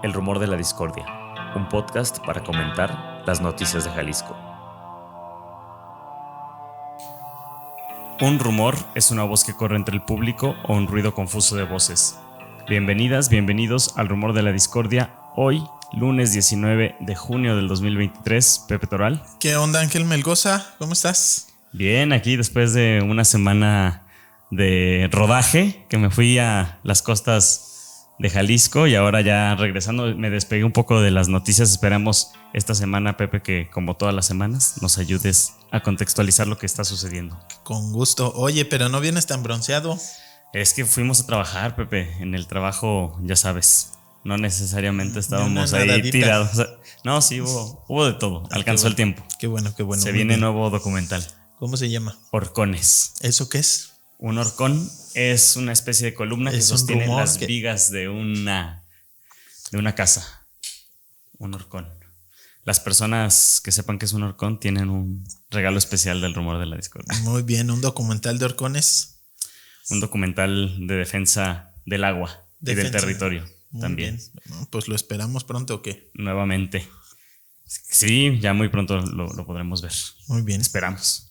El Rumor de la Discordia, un podcast para comentar las noticias de Jalisco. Un rumor es una voz que corre entre el público o un ruido confuso de voces. Bienvenidas, bienvenidos al Rumor de la Discordia. Hoy, lunes 19 de junio del 2023, Pepe Toral. ¿Qué onda, Ángel Melgoza? ¿Cómo estás? Bien, aquí después de una semana de rodaje, que me fui a las costas de Jalisco y ahora ya regresando me despegué un poco de las noticias. Esperamos esta semana, Pepe, que como todas las semanas nos ayudes a contextualizar lo que está sucediendo. Con gusto. Oye, pero no vienes tan bronceado. Es que fuimos a trabajar, Pepe. En el trabajo, ya sabes, no necesariamente estábamos ahí tirados. No, sí, hubo de todo. Alcanzó el tiempo. Qué bueno. Se viene nuevo documental. ¿Cómo se llama? Horcones. ¿Eso qué es? Un horcón es una especie de columna que sostiene las vigas de una casa. Un horcón. Las personas que sepan que es un horcón tienen un regalo especial del Rumor de la Discordia. Muy bien, un documental de horcones. Un documental de defensa del agua y del territorio. Muy también. Bien. Pues lo esperamos pronto, ¿o qué? Nuevamente. Sí, ya muy pronto lo podremos ver. Muy bien. Esperamos.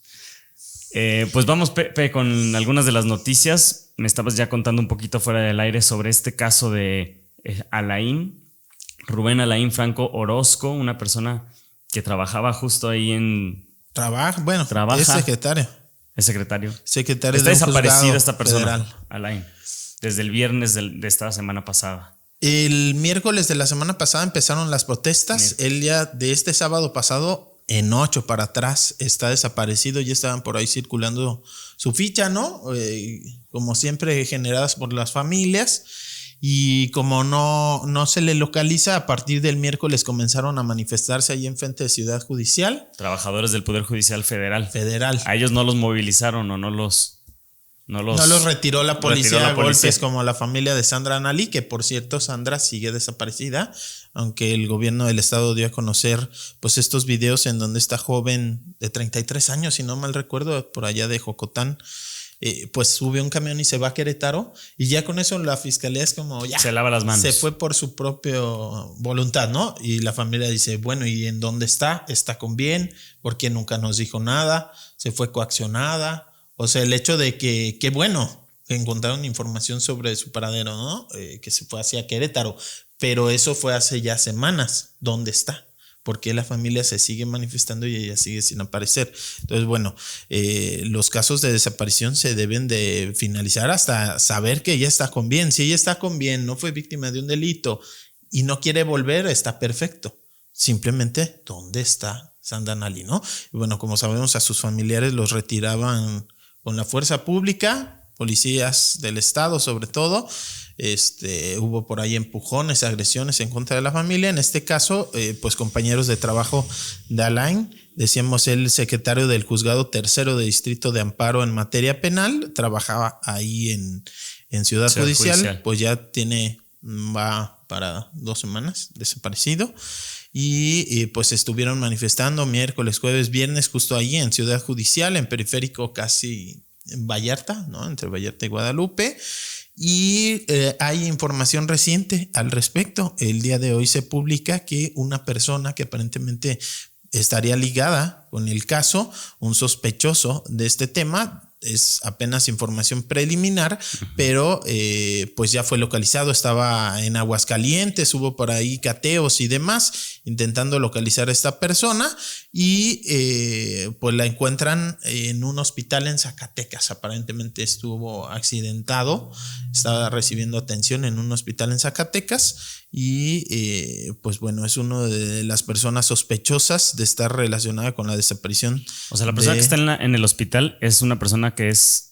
Pues vamos, Pepe, con algunas de las noticias. Me estabas ya contando un poquito fuera del aire sobre este caso de Alain, Rubén Alain Franco Orozco, una persona que trabajaba justo ahí en... Trabaja. Es secretario. Es secretario. Secretario está de un desaparecida esta persona, federal. Alain, desde el viernes de esta semana pasada. El miércoles de la semana pasada empezaron las protestas. El día de este sábado pasado, en 8 para atrás, está desaparecido. Ya estaban por ahí circulando su ficha, ¿no? Como siempre, generadas por las familias. Y como no se le localiza, a partir del miércoles comenzaron a manifestarse ahí enfrente de Ciudad Judicial. Trabajadores del Poder Judicial Federal. A ellos no los movilizaron o no los retiró la policía a golpes, como la familia de Sandra Nali, que por cierto Sandra sigue desaparecida, aunque el gobierno del estado dio a conocer pues estos videos en donde esta joven de 33 años, si no mal recuerdo, por allá de Jocotán, pues sube un camión y se va a Querétaro, y ya con eso la fiscalía es como ya se lava las manos, se fue por su propia voluntad, ¿no? Y la familia dice, bueno, ¿y en dónde está? ¿Está con bien? ¿Por qué nunca nos dijo nada? ¿Se fue coaccionada? O sea, el hecho de que bueno, que encontraron información sobre su paradero, ¿no? Que se fue hacia Querétaro, pero eso fue hace ya semanas. ¿Dónde está? Porque la familia se sigue manifestando y ella sigue sin aparecer. Entonces, bueno, los casos de desaparición se deben de finalizar hasta saber que ella está con bien. Si ella está con bien, no fue víctima de un delito y no quiere volver, está perfecto. Simplemente, ¿dónde está Sandra Nali, no? Y bueno, como sabemos, a sus familiares los retiraban con la fuerza pública, policías del estado sobre todo. Hubo por ahí empujones, agresiones en contra de la familia. En este caso, pues compañeros de trabajo de Alain, decíamos el secretario del Juzgado Tercero de Distrito de Amparo en materia penal, trabajaba ahí en Ciudad Judicial, pues ya va para 2 semanas desaparecido. Y pues estuvieron manifestando miércoles, jueves, viernes, justo ahí en Ciudad Judicial, en periférico casi en Vallarta, ¿no? Entre Vallarta y Guadalupe. Y hay información reciente al respecto. El día de hoy se publica que una persona que aparentemente estaría ligada con el caso, un sospechoso de este tema, es apenas información preliminar, pero pues ya fue localizado, estaba en Aguascalientes, hubo por ahí cateos y demás, intentando localizar a esta persona y pues la encuentran en un hospital en Zacatecas. Aparentemente estuvo accidentado, estaba recibiendo atención en un hospital en Zacatecas y pues bueno, es una de las personas sospechosas de estar relacionada con la desaparición. O sea, la persona que está en el hospital es una persona que es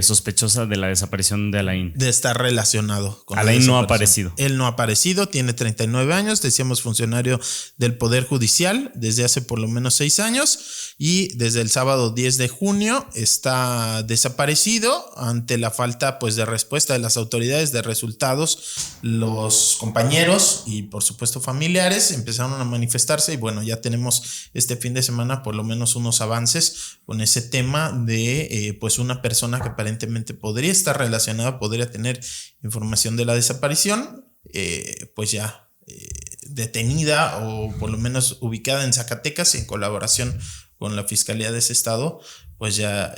sospechosa de la desaparición de Alain. De estar relacionado con Alain no ha aparecido. Él no ha aparecido, tiene 39 años, decíamos funcionario del Poder Judicial desde hace por lo menos 6 años y desde el sábado 10 de junio está desaparecido ante la falta pues de respuesta de las autoridades, de resultados. Los compañeros y por supuesto familiares empezaron a manifestarse y bueno, ya tenemos este fin de semana por lo menos unos avances con ese tema de pues una persona que aparentemente podría estar relacionada, podría tener información de la desaparición. pues ya detenida o por lo menos ubicada en Zacatecas en colaboración con la Fiscalía de ese estado, pues ya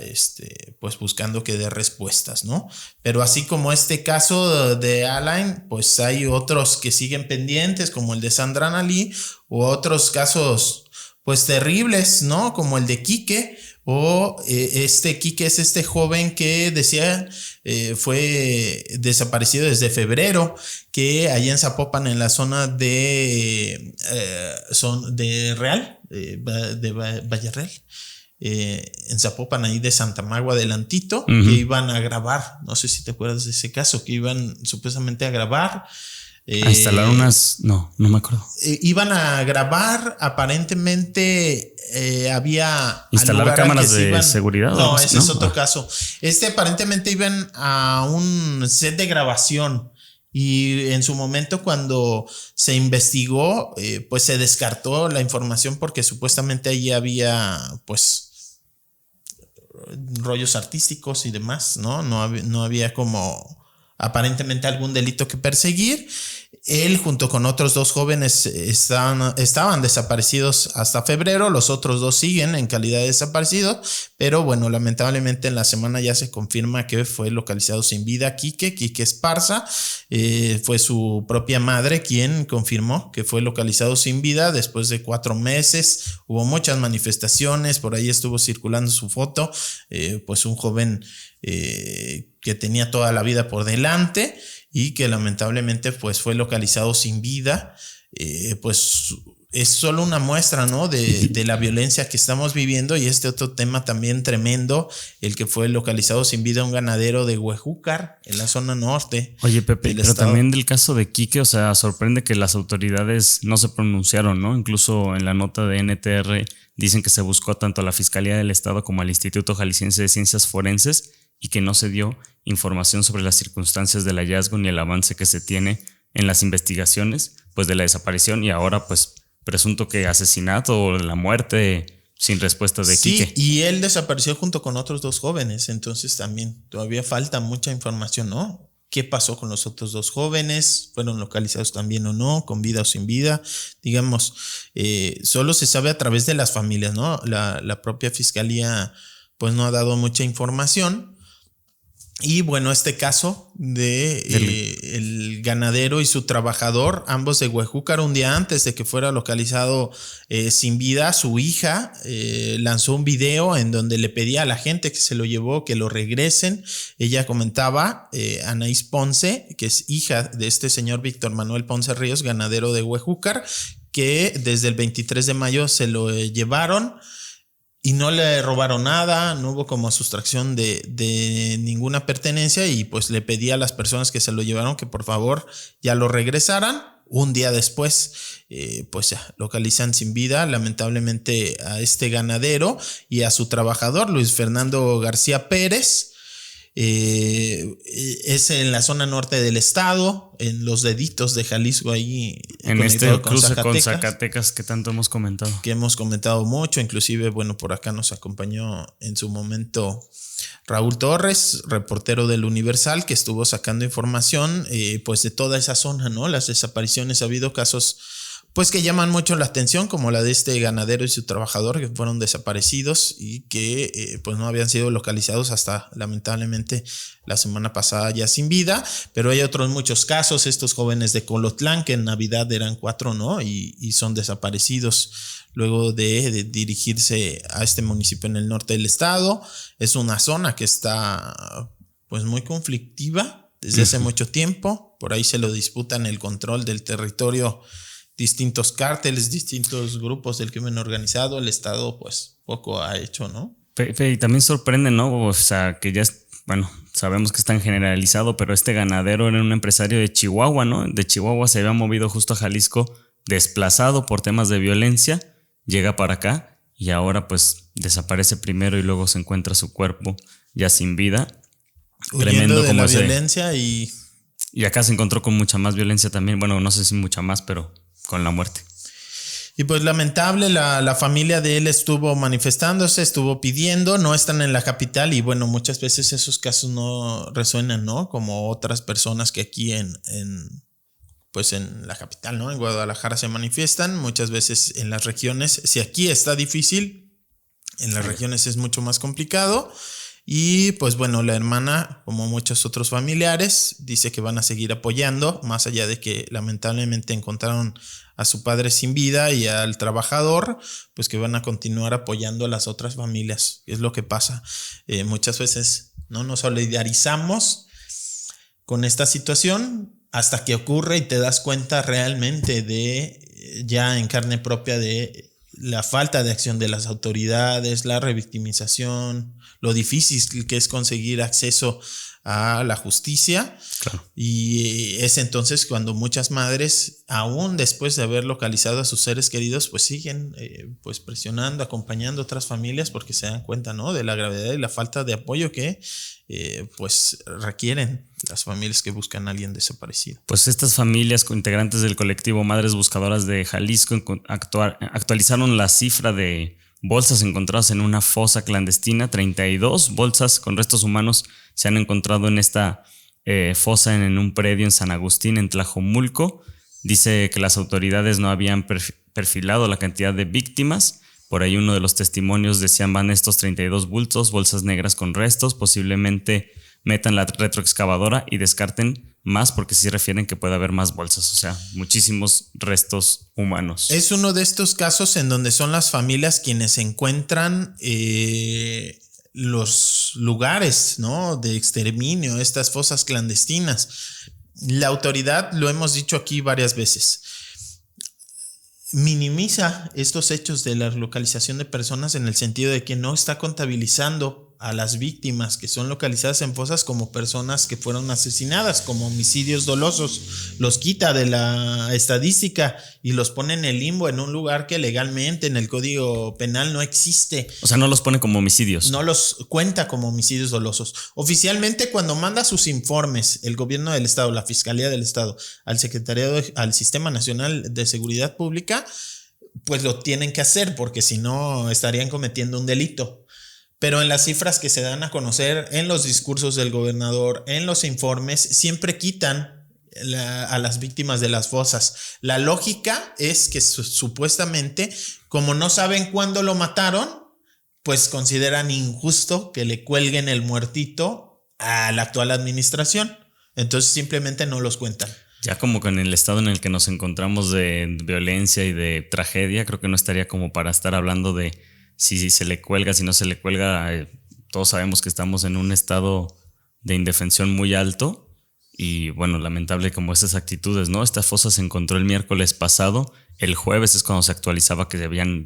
pues buscando que dé respuestas, ¿no? Pero así como este caso de Alain, pues hay otros que siguen pendientes, como el de Sandra Nalí, u otros casos pues terribles, ¿no? Como el de Quique, o Quique es este joven que decía fue desaparecido desde febrero, que allá en Zapopan, en la zona de Real, de Valle Real, en Zapopan, ahí de Santa Magua adelantito, que iban a grabar, no sé si te acuerdas de ese caso, que iban supuestamente a grabar. A instalar unas... No me acuerdo. Iban a grabar, aparentemente había... ¿Instalar cámaras de seguridad? No, ese es otro caso. Aparentemente iban a un set de grabación y en su momento cuando se investigó, pues se descartó la información porque supuestamente ahí había pues rollos artísticos y demás, ¿no? No había como aparentemente algún delito que perseguir. Él junto con otros 2 jóvenes estaban desaparecidos hasta febrero, los otros 2 siguen en calidad de desaparecidos, pero bueno, lamentablemente en la semana ya se confirma que fue localizado sin vida Quique Esparza. Fue su propia madre quien confirmó que fue localizado sin vida después de 4 meses. Hubo muchas manifestaciones, por ahí estuvo circulando su foto, pues un joven que tenía toda la vida por delante y que lamentablemente pues fue localizado sin vida. Pues es solo una muestra, ¿no? de la violencia que estamos viviendo. Y otro tema también tremendo, el que fue localizado sin vida un ganadero de Huejúcar en la zona norte. Oye, Pepe, pero también del caso de Quique, o sea, sorprende que las autoridades no se pronunciaron, ¿no? Incluso en la nota de NTR dicen que se buscó tanto a la Fiscalía del Estado como al Instituto Jalisciense de Ciencias Forenses y que no se dio información sobre las circunstancias del hallazgo ni el avance que se tiene en las investigaciones, pues de la desaparición y ahora pues presunto que asesinato o la muerte sin respuesta de Quique. Sí, y él desapareció junto con otros 2 jóvenes, entonces también todavía falta mucha información, ¿no? ¿Qué pasó con los otros 2 jóvenes? ¿Fueron localizados también o no? ¿Con vida o sin vida? Digamos, solo se sabe a través de las familias, ¿no? La propia fiscalía pues no ha dado mucha información. Y bueno, este caso de el ganadero y su trabajador, ambos de Huejúcar, un día antes de que fuera localizado sin vida, su hija lanzó un video en donde le pedía a la gente que se lo llevó que lo regresen. Ella comentaba, Anaís Ponce, que es hija de este señor Víctor Manuel Ponce Ríos, ganadero de Huejúcar, que desde el 23 de mayo se lo llevaron. Y no le robaron nada, no hubo como sustracción de ninguna pertenencia y pues le pedí a las personas que se lo llevaron que por favor ya lo regresaran. Un día después pues ya localizan sin vida lamentablemente a este ganadero y a su trabajador Luis Fernando García Pérez. Es en la zona norte del estado, en los deditos de Jalisco, ahí en este cruce con Zacatecas que tanto hemos comentado. Que hemos comentado mucho, inclusive, bueno, por acá nos acompañó en su momento Raúl Torres, reportero del Universal, que estuvo sacando información pues de toda esa zona, ¿no? Las desapariciones, ha habido casos pues que llaman mucho la atención, como la de este ganadero y su trabajador que fueron desaparecidos y que pues no habían sido localizados hasta lamentablemente la semana pasada ya sin vida. Pero hay otros muchos casos, estos jóvenes de Colotlán que en Navidad eran 4, ¿no? Y son desaparecidos luego de dirigirse a este municipio en el norte del estado. Es una zona que está pues muy conflictiva desde hace mucho tiempo. Por ahí se lo disputan el control del territorio distintos cárteles, distintos grupos del crimen organizado. El Estado pues poco ha hecho, ¿no? Y también sorprende, ¿no? O sea, que ya es, bueno, sabemos que es tan generalizado, pero este ganadero era un empresario de Chihuahua, ¿no? De Chihuahua se había movido justo a Jalisco, desplazado por temas de violencia, llega para acá y ahora pues desaparece primero y luego se encuentra su cuerpo ya sin vida. Huyendo tremendo de como la violencia y acá se encontró con mucha más violencia también, bueno, no sé si mucha más, pero con la muerte. Y pues lamentable, la familia de él estuvo manifestándose, estuvo pidiendo, no están en la capital y bueno, muchas veces esos casos no resuenan, ¿no? Como otras personas que aquí en pues en la capital, ¿no? En Guadalajara se manifiestan, muchas veces en las regiones. Si aquí está difícil, en las regiones es mucho más complicado. Y pues bueno, la hermana, como muchos otros familiares, dice que van a seguir apoyando, más allá de que lamentablemente encontraron a su padre sin vida y al trabajador, pues que van a continuar apoyando a las otras familias. Es lo que pasa. Muchas veces no nos solidarizamos con esta situación hasta que ocurre y te das cuenta realmente de, ya en carne propia, de la falta de acción de las autoridades, la revictimización, lo difícil que es conseguir acceso a la justicia. Claro. Y es entonces cuando muchas madres, aún después de haber localizado a sus seres queridos, pues siguen pues presionando, acompañando a otras familias porque se dan cuenta, ¿no?, de la gravedad y la falta de apoyo que pues requieren las familias que buscan a alguien desaparecido. Pues estas familias integrantes del colectivo Madres Buscadoras de Jalisco actualizaron la cifra de bolsas encontradas en una fosa clandestina. 32 bolsas con restos humanos se han encontrado en esta fosa en un predio en San Agustín, en Tlajomulco. Dice que las autoridades no habían perfilado la cantidad de víctimas. Por ahí uno de los testimonios decían: van estos 32 bultos, bolsas negras con restos, posiblemente metan la retroexcavadora y descarten más, porque sí refieren que puede haber más bolsas, o sea, muchísimos restos humanos. Es uno de estos casos en donde son las familias quienes encuentran los lugares, ¿no?, de exterminio, estas fosas clandestinas. La autoridad, lo hemos dicho aquí varias veces, minimiza estos hechos de la localización de personas en el sentido de que no está contabilizando a las víctimas que son localizadas en fosas como personas que fueron asesinadas, como homicidios dolosos. Los quita de la estadística y los pone en el limbo, en un lugar que legalmente en el Código Penal no existe. O sea, no los pone como homicidios. No los cuenta como homicidios dolosos. Oficialmente, cuando manda sus informes el gobierno del estado, la Fiscalía del Estado, al Secretariado, al Sistema Nacional de Seguridad Pública, pues lo tienen que hacer, porque si no estarían cometiendo un delito. Pero en las cifras que se dan a conocer, en los discursos del gobernador, en los informes, siempre quitan a las víctimas de las fosas. La lógica es que supuestamente, como no saben cuándo lo mataron, pues consideran injusto que le cuelguen el muertito a la actual administración. Entonces simplemente no los cuentan. Ya como que en el estado en el que nos encontramos de violencia y de tragedia, creo que no estaría como para estar hablando de si se le cuelga, si no se le cuelga. Todos sabemos que estamos en un estado de indefensión muy alto y bueno, lamentable como esas actitudes, ¿no? Esta fosa se encontró el miércoles pasado. El jueves es cuando se actualizaba que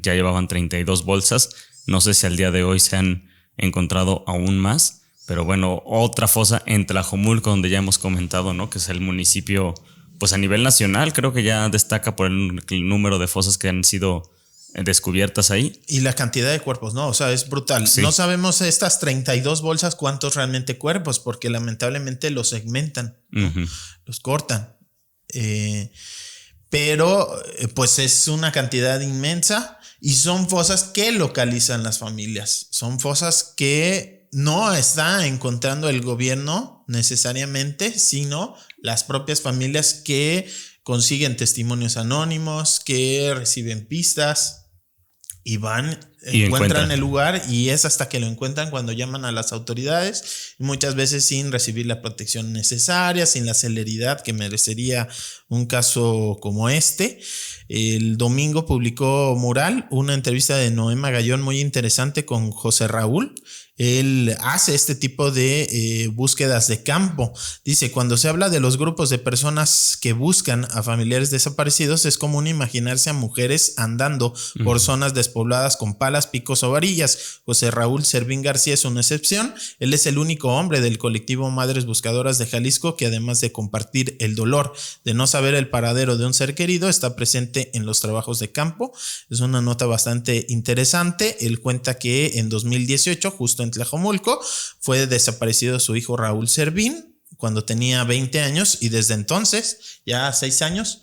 ya llevaban 32 bolsas. No sé si al día de hoy se han encontrado aún más, pero bueno, otra fosa en Tlajomulco, donde ya hemos comentado, ¿no?, que es el municipio, pues a nivel nacional, creo que ya destaca por el número de fosas que han sido descubiertas ahí. Y la cantidad de cuerpos, ¿no? O sea, es brutal. Sí. No sabemos estas 32 bolsas cuántos realmente cuerpos, porque lamentablemente los segmentan, ¿no? Los cortan. Pero pues es una cantidad inmensa y son fosas que localizan las familias. Son fosas que no está encontrando el gobierno necesariamente, sino las propias familias que consiguen testimonios anónimos, que reciben pistas y van, encuentran el lugar, y es hasta que lo encuentran cuando llaman a las autoridades, y muchas veces sin recibir la protección necesaria, sin la celeridad que merecería un caso como este. El domingo publicó Mural una entrevista de Noé Magallón muy interesante con José Raúl. Él hace este tipo de búsquedas de campo. Dice: cuando se habla de los grupos de personas que buscan a familiares desaparecidos, es común imaginarse a mujeres andando por zonas despobladas con palas, picos o varillas. José Raúl Servín García es una excepción. Él es el único hombre del colectivo Madres Buscadoras de Jalisco que, además de compartir el dolor de no saber el paradero de un ser querido, está presente en los trabajos de campo. Es una nota bastante interesante. Él cuenta que en 2018, justo en Tlajomulco, fue desaparecido su hijo Raúl Servín cuando tenía 20 años, y desde entonces, ya 6 años,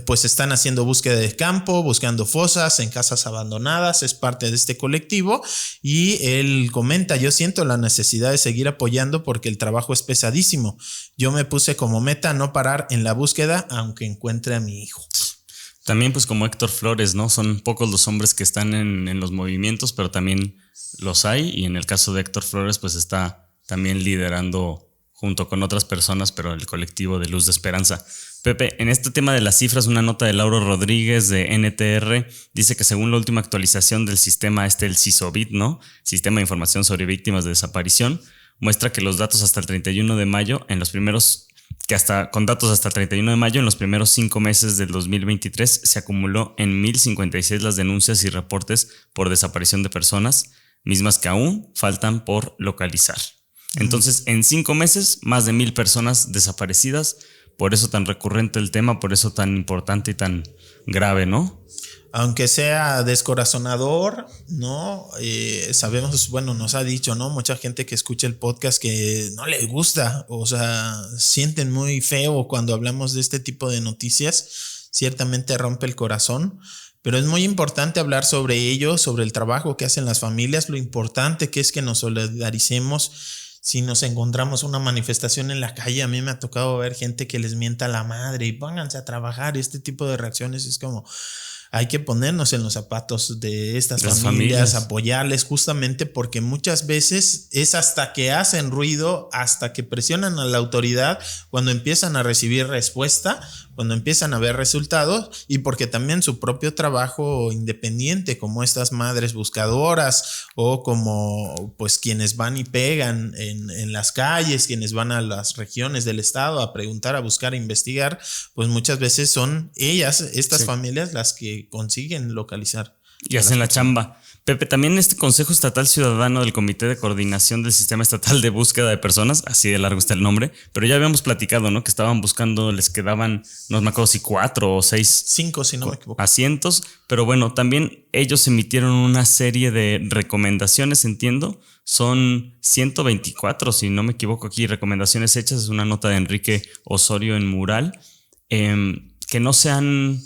pues están haciendo búsqueda de campo, buscando fosas en casas abandonadas, es parte de este colectivo y él comenta, yo siento la necesidad de seguir apoyando porque el trabajo es pesadísimo. Yo me puse como meta no parar en la búsqueda aunque encuentre a mi hijo. También pues como Héctor Flores, ¿no? Son pocos los hombres que están en los movimientos, pero también los hay, y en el caso de Héctor Flores pues está también liderando junto con otras personas, pero el colectivo de Luz de Esperanza. Pepe, en este tema de las cifras, una nota de Lauro Rodríguez de NTR dice que según la última actualización del sistema, el CISOBIT, ¿no? Sistema de Información sobre Víctimas de Desaparición, muestra que los datos hasta el 31 de mayo, con datos hasta el 31 de mayo, en los primeros 5 meses del 2023, se acumuló en 1,056 las denuncias y reportes por desaparición de personas, mismas que aún faltan por localizar. Entonces, en 5 meses, más de 1,000 personas desaparecidas. Por eso tan recurrente el tema, por eso tan importante y tan grave, ¿no? Aunque sea descorazonador, ¿no? Sabemos, bueno, nos ha dicho, ¿no? Mucha gente que escucha el podcast que no le gusta, o sea, sienten muy feo cuando hablamos de este tipo de noticias. Ciertamente rompe el corazón, pero es muy importante hablar sobre ello, sobre el trabajo que hacen las familias, lo importante que es que nos solidaricemos. Si nos encontramos una manifestación en la calle, a mí me ha tocado ver gente que les mienta a la madre y pónganse a trabajar. Este tipo de reacciones es como, hay que ponernos en los zapatos de estas familias, apoyarles, justamente porque muchas veces es hasta que hacen ruido, hasta que presionan a la autoridad, cuando empiezan a recibir respuesta, cuando empiezan a ver resultados, y porque también su propio trabajo independiente, como estas madres buscadoras o como pues quienes van y pegan en las calles, quienes van a las regiones del estado a preguntar, a buscar, a investigar, pues muchas veces son ellas, estas familias, las que consiguen localizar. Y hacen la chamba. Pepe, también este Consejo Estatal Ciudadano del Comité de Coordinación del Sistema Estatal de Búsqueda de Personas, así de largo está el nombre, pero ya habíamos platicado, ¿no? Que estaban buscando, les quedaban, no me acuerdo si 4 o 6. 5, si no me equivoco. Asientos, pero bueno, también ellos emitieron una serie de recomendaciones, entiendo. Son 124, si no me equivoco aquí, recomendaciones hechas. Es una nota de Enrique Osorio en Mural, que no se han...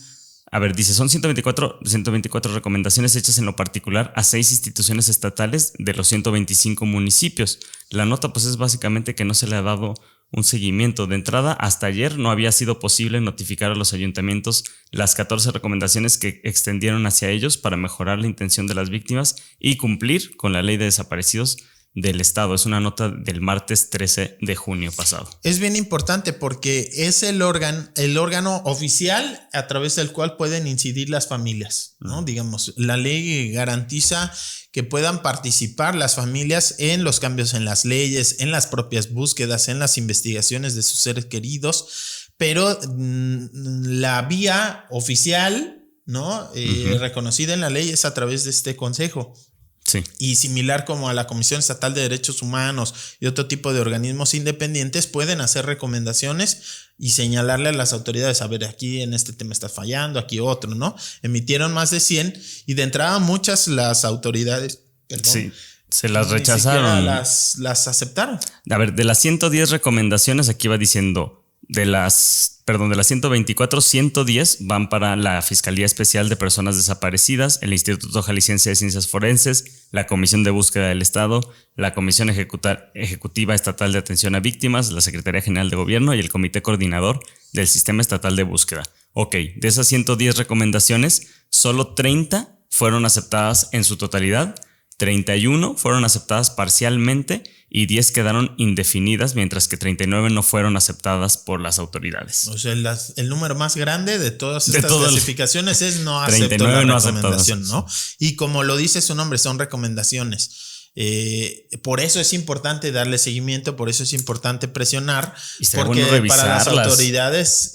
A ver, dice, son 124 recomendaciones hechas en lo particular a 6 instituciones estatales de los 125 municipios. La nota pues es básicamente que no se le ha dado un seguimiento. De entrada, hasta ayer no había sido posible notificar a los ayuntamientos las 14 recomendaciones que extendieron hacia ellos para mejorar la intención de las víctimas y cumplir con la ley de desaparecidos del estado. Es una nota del martes 13 de junio pasado. Es bien importante porque es el órgano oficial a través del cual pueden incidir las familias, ¿no? Digamos, la ley garantiza que puedan participar las familias en los cambios en las leyes, en las propias búsquedas, en las investigaciones de sus seres queridos, pero la vía oficial, ¿no? Reconocida en la ley es a través de este consejo. Sí. Y similar como a la Comisión Estatal de Derechos Humanos y otro tipo de organismos independientes, pueden hacer recomendaciones y señalarle a las autoridades, a ver, aquí en este tema está fallando, aquí otro, ¿no? Emitieron más de 100 y de entrada muchas las autoridades, sí, se las rechazaron. Las aceptaron. A ver, de las 110 recomendaciones, aquí va diciendo, de las 124, 110 van para la Fiscalía Especial de Personas Desaparecidas, el Instituto Jalisciense de Ciencias Forenses, la Comisión de Búsqueda del Estado, la Comisión Ejecutiva Estatal de Atención a Víctimas, la Secretaría General de Gobierno y el Comité Coordinador del Sistema Estatal de Búsqueda. Ok, de esas 110 recomendaciones, solo 30 fueron aceptadas en su totalidad, 31 fueron aceptadas parcialmente y 10 quedaron indefinidas, mientras que 39 no fueron aceptadas por las autoridades. O sea, el número más grande de todas estas clasificaciones es no acepto la recomendación, ¿no? Y como lo dice su nombre, son recomendaciones. Por eso es importante darle seguimiento, por eso es importante presionar, porque bueno para las autoridades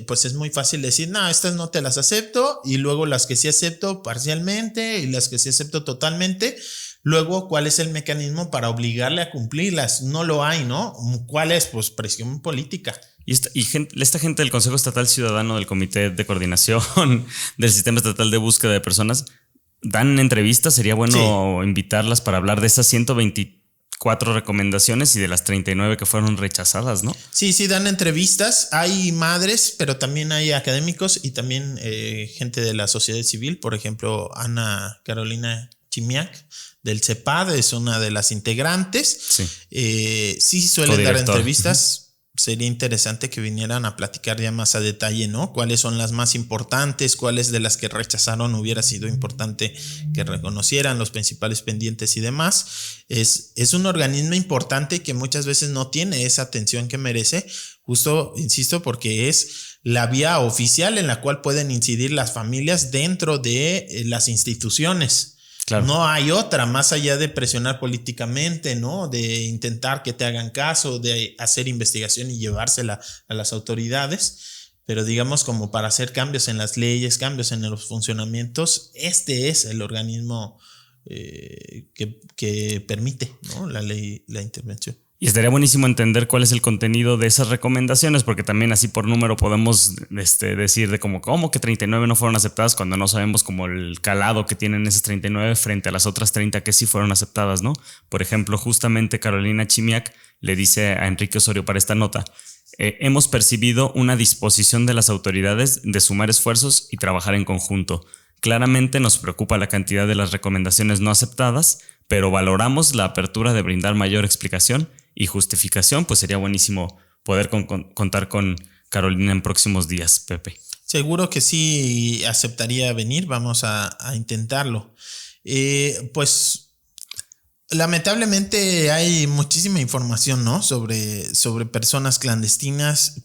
pues es muy fácil decir, no, estas no te las acepto, y luego las que sí acepto parcialmente y las que sí acepto totalmente. Luego, ¿cuál es el mecanismo para obligarle a cumplirlas? No lo hay, ¿no? ¿Cuál es? Pues presión política. Y esta gente del Consejo Estatal Ciudadano del Comité de Coordinación del Sistema Estatal de Búsqueda de Personas dan entrevistas. Sería bueno invitarlas para hablar de esas 124 4 recomendaciones y de las 39 que fueron rechazadas, ¿no? Sí, dan entrevistas. Hay madres, pero también hay académicos y también gente de la sociedad civil. Por ejemplo, Ana Carolina Chimiak del CEPAD es una de las integrantes. Sí suelen dar entrevistas. Sería interesante que vinieran a platicar ya más a detalle, ¿no? Cuáles son las más importantes, cuáles de las que rechazaron hubiera sido importante que reconocieran, los principales pendientes y demás. Es un organismo importante que muchas veces no tiene esa atención que merece, justo, insisto, porque es la vía oficial en la cual pueden incidir las familias dentro de las instituciones. Claro. No hay otra, más allá de presionar políticamente, ¿no? De intentar que te hagan caso, de hacer investigación y llevársela a las autoridades. Pero digamos, como para hacer cambios en las leyes, cambios en los funcionamientos, este es el organismo que permite, ¿no? La ley, la intervención. Y estaría buenísimo entender cuál es el contenido de esas recomendaciones, porque también así por número podemos decir de cómo que 39 no fueron aceptadas cuando no sabemos como el calado que tienen esas 39 frente a las otras 30 que sí fueron aceptadas, ¿no? Por ejemplo, justamente Carolina Chimiak le dice a Enrique Osorio para esta nota: hemos percibido una disposición de las autoridades de sumar esfuerzos y trabajar en conjunto. Claramente nos preocupa la cantidad de las recomendaciones no aceptadas, pero valoramos la apertura de brindar mayor explicación y justificación. Pues sería buenísimo poder contar con Carolina en próximos días, Pepe. Seguro que sí aceptaría venir, vamos a intentarlo. Pues lamentablemente hay muchísima información, ¿no? Sobre personas clandestinas,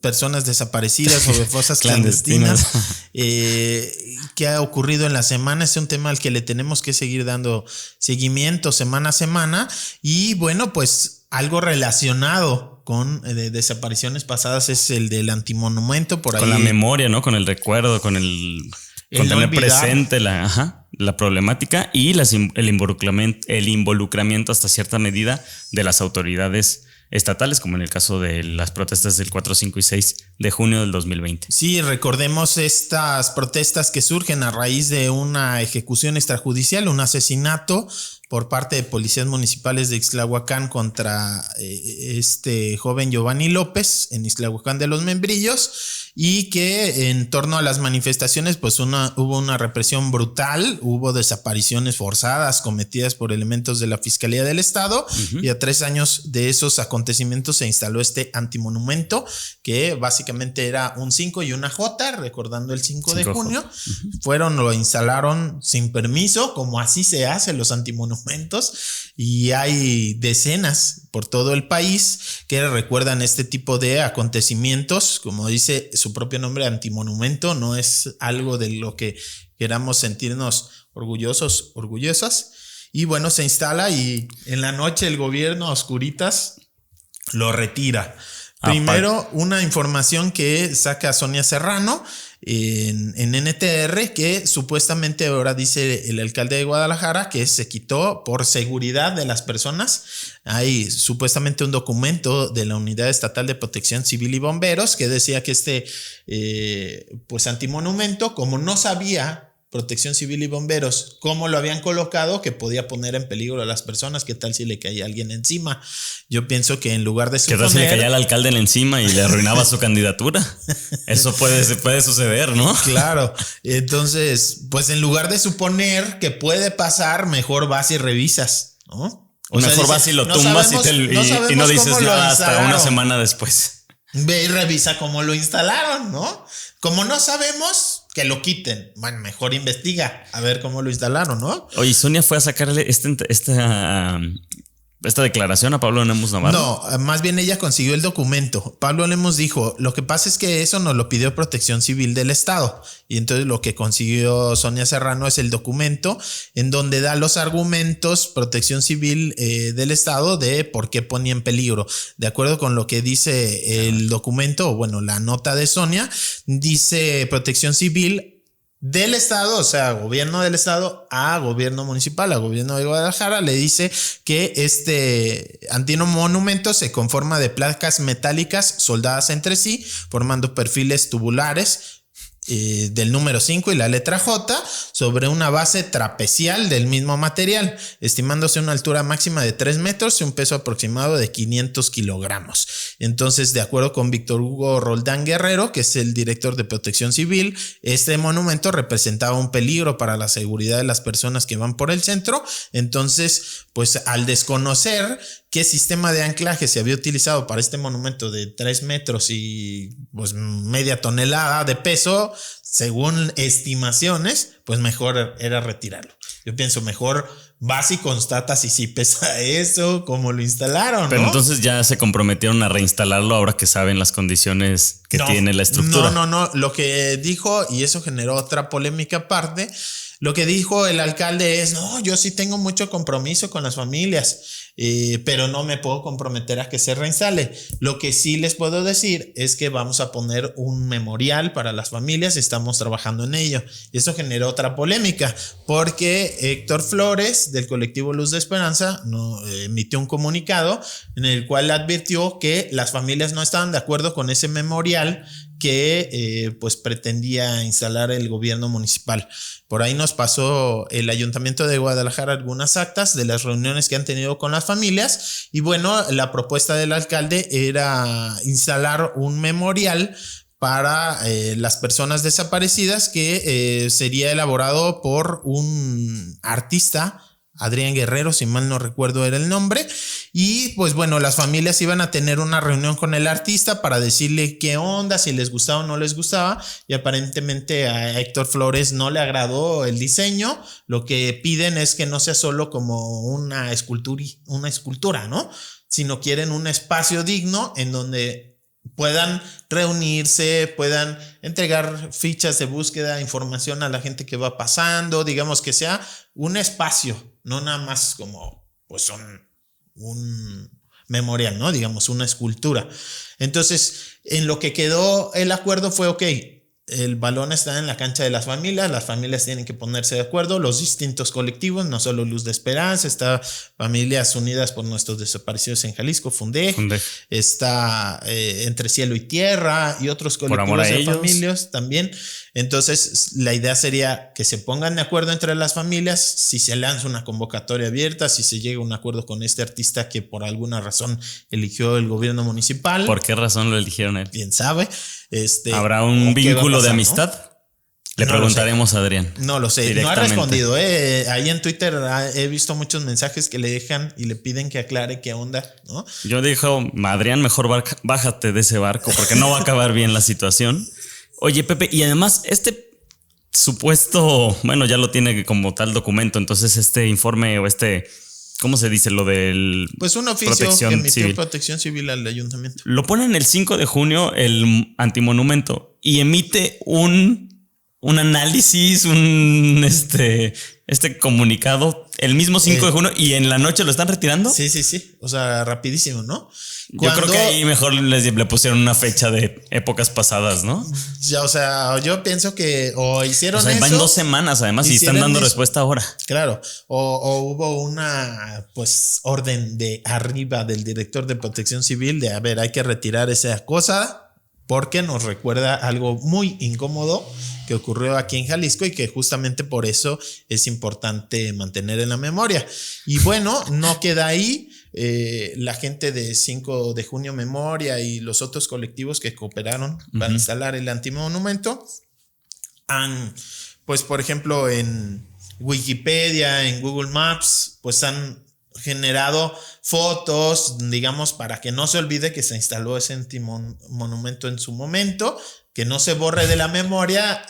personas desaparecidas, sobre fosas clandestinas. ¿Qué ha ocurrido en la semana? Es un tema al que le tenemos que seguir dando seguimiento semana a semana. Y bueno, pues algo relacionado con desapariciones pasadas es el del antimonumento. Por ahí, con la memoria, ¿no? Con el recuerdo, con tener presente la problemática y el involucramiento hasta cierta medida de las autoridades estatales, como en el caso de las protestas del 4, 5 y 6 de junio del 2020. Sí, recordemos estas protestas que surgen a raíz de una ejecución extrajudicial, un asesinato por parte de policías municipales de Ixtlahuacán contra este joven Giovanni López en Ixtlahuacán de los Membrillos, y que en torno a las manifestaciones pues hubo una represión brutal, hubo desapariciones forzadas cometidas por elementos de la Fiscalía del Estado. Y a 3 años de esos acontecimientos se instaló este antimonumento, que básicamente era un 5 y una J, recordando el 5 de junio. Lo instalaron sin permiso, como así se hacen los antimonumentos, y hay decenas por todo el país que recuerdan este tipo de acontecimientos. Como dice su propio nombre, antimonumento, no es algo de lo que queramos sentirnos orgullosos, orgullosas. Y bueno, se instala y en la noche el gobierno a oscuritas lo retira. Primero, una información que saca Sonia Serrano en NTR, que supuestamente ahora dice el alcalde de Guadalajara que se quitó por seguridad de las personas. Hay supuestamente un documento de la Unidad Estatal de Protección Civil y Bomberos que decía que pues antimonumento, como no sabía Protección Civil y Bomberos cómo lo habían colocado, que podía poner en peligro a las personas. ¿Qué tal si le caía alguien encima? Yo pienso que en lugar de suponer... ¿Qué tal si le caía al alcalde encima y le arruinaba su candidatura? Eso puede suceder, ¿no? Claro. Entonces, pues en lugar de suponer que puede pasar, mejor vas y revisas, ¿no? Mejor vas y lo tumbas y no dices nada hasta una semana después. Ve y revisa cómo lo instalaron, ¿no? Como no sabemos, que lo quiten. Bueno, mejor investiga a ver cómo lo instalaron, ¿no? Oye, Sonia fue a sacarle esta declaración a Pablo Lemus Navarro. No, más bien ella consiguió el documento. Pablo Lemus dijo: lo que pasa es que eso nos lo pidió Protección Civil del Estado. Y entonces lo que consiguió Sonia Serrano es el documento en donde da los argumentos Protección Civil del Estado de por qué ponía en peligro. De acuerdo con lo que dice el documento, o bueno, la nota de Sonia, dice Protección Civil del Estado, o sea, gobierno del Estado a gobierno municipal, a gobierno de Guadalajara, le dice que este antimonumento se conforma de placas metálicas soldadas entre sí, formando perfiles tubulares del número 5 y la letra J sobre una base trapezial del mismo material, estimándose una altura máxima de 3 metros y un peso aproximado de 500 kilogramos. Entonces, de acuerdo con Víctor Hugo Roldán Guerrero, que es el director de Protección Civil, este monumento representaba un peligro para la seguridad de las personas que van por el centro. Entonces, pues al desconocer qué sistema de anclaje se había utilizado para este monumento de 3 metros y pues media tonelada de peso, según estimaciones, pues mejor era retirarlo. Yo pienso, mejor vas y constatas si sí pesa eso, cómo lo instalaron, ¿no? Pero entonces ya se comprometieron a reinstalarlo ahora que saben las condiciones que tiene la estructura. No. Lo que dijo, y eso generó otra polémica aparte, lo que dijo el alcalde es, no, yo sí tengo mucho compromiso con las familias, pero no me puedo comprometer a que se reinstale. Lo que sí les puedo decir es que vamos a poner un memorial para las familias y estamos trabajando en ello. Y eso generó otra polémica porque Héctor Flores del colectivo Luz de Esperanza emitió un comunicado en el cual advirtió que las familias no estaban de acuerdo con ese memorial que pues pretendía instalar el gobierno municipal. Por ahí nos pasó el Ayuntamiento de Guadalajara algunas actas de las reuniones que han tenido con las familias y bueno, la propuesta del alcalde era instalar un memorial para las personas desaparecidas que sería elaborado por un artista, Adrián Guerrero, si mal no recuerdo era el nombre, y pues bueno, las familias iban a tener una reunión con el artista para decirle qué onda, si les gustaba o no les gustaba, y aparentemente a Héctor Flores no le agradó el diseño. Lo que piden es que no sea solo como una escultura, ¿no? Sino quieren un espacio digno en donde puedan reunirse, puedan entregar fichas de búsqueda, información a la gente que va pasando, digamos que sea un espacio, no nada más como pues un memorial, ¿no? Digamos una escultura. Entonces, en lo que quedó el acuerdo fue, ok, el balón está en la cancha de las familias tienen que ponerse de acuerdo, los distintos colectivos, no solo Luz de Esperanza, está Familias Unidas por Nuestros Desaparecidos en Jalisco, FUNDEJ, está Entre Cielo y Tierra y otros colectivos de familias también. Entonces, la idea sería que se pongan de acuerdo entre las familias, si se lanza una convocatoria abierta, si se llega a un acuerdo con este artista que por alguna razón eligió el gobierno municipal. ¿Por qué razón lo eligieron él? Quién sabe. ¿Habrá un vínculo de amistad? ¿No? Le preguntaremos a Adrián. No lo sé, no ha respondido. Ahí en Twitter he visto muchos mensajes que le dejan y le piden que aclare qué onda, ¿no? Yo dijo, Adrián, mejor bájate de ese barco porque no va a acabar bien la situación. Oye, Pepe, y además este supuesto, bueno, ya lo tiene como tal documento, entonces este informe o ¿cómo se dice? Lo del... Pues un oficio que emitió Protección Civil al ayuntamiento. Lo ponen el 5 de junio el antimonumento y emite un análisis, este comunicado el mismo 5 de junio y en la noche lo están retirando. Sí. O sea, rapidísimo, ¿no? Yo creo que ahí mejor le pusieron una fecha de épocas pasadas, ¿no? Ya, o sea, yo pienso que o hicieron eso. Van 2 semanas además y están dando respuesta ahora. Claro, o hubo una pues orden de arriba del director de Protección Civil de, a ver, hay que retirar esa cosa porque nos recuerda algo muy incómodo que ocurrió aquí en Jalisco y que justamente por eso es importante mantener en la memoria. Y bueno, no queda ahí. La gente de 5 de junio Memoria y los otros colectivos que cooperaron para instalar el antimonumento han, pues por ejemplo en Wikipedia, en Google Maps, pues han generado fotos, digamos, para que no se olvide que se instaló ese antimonumento en su momento, que no se borre de la memoria.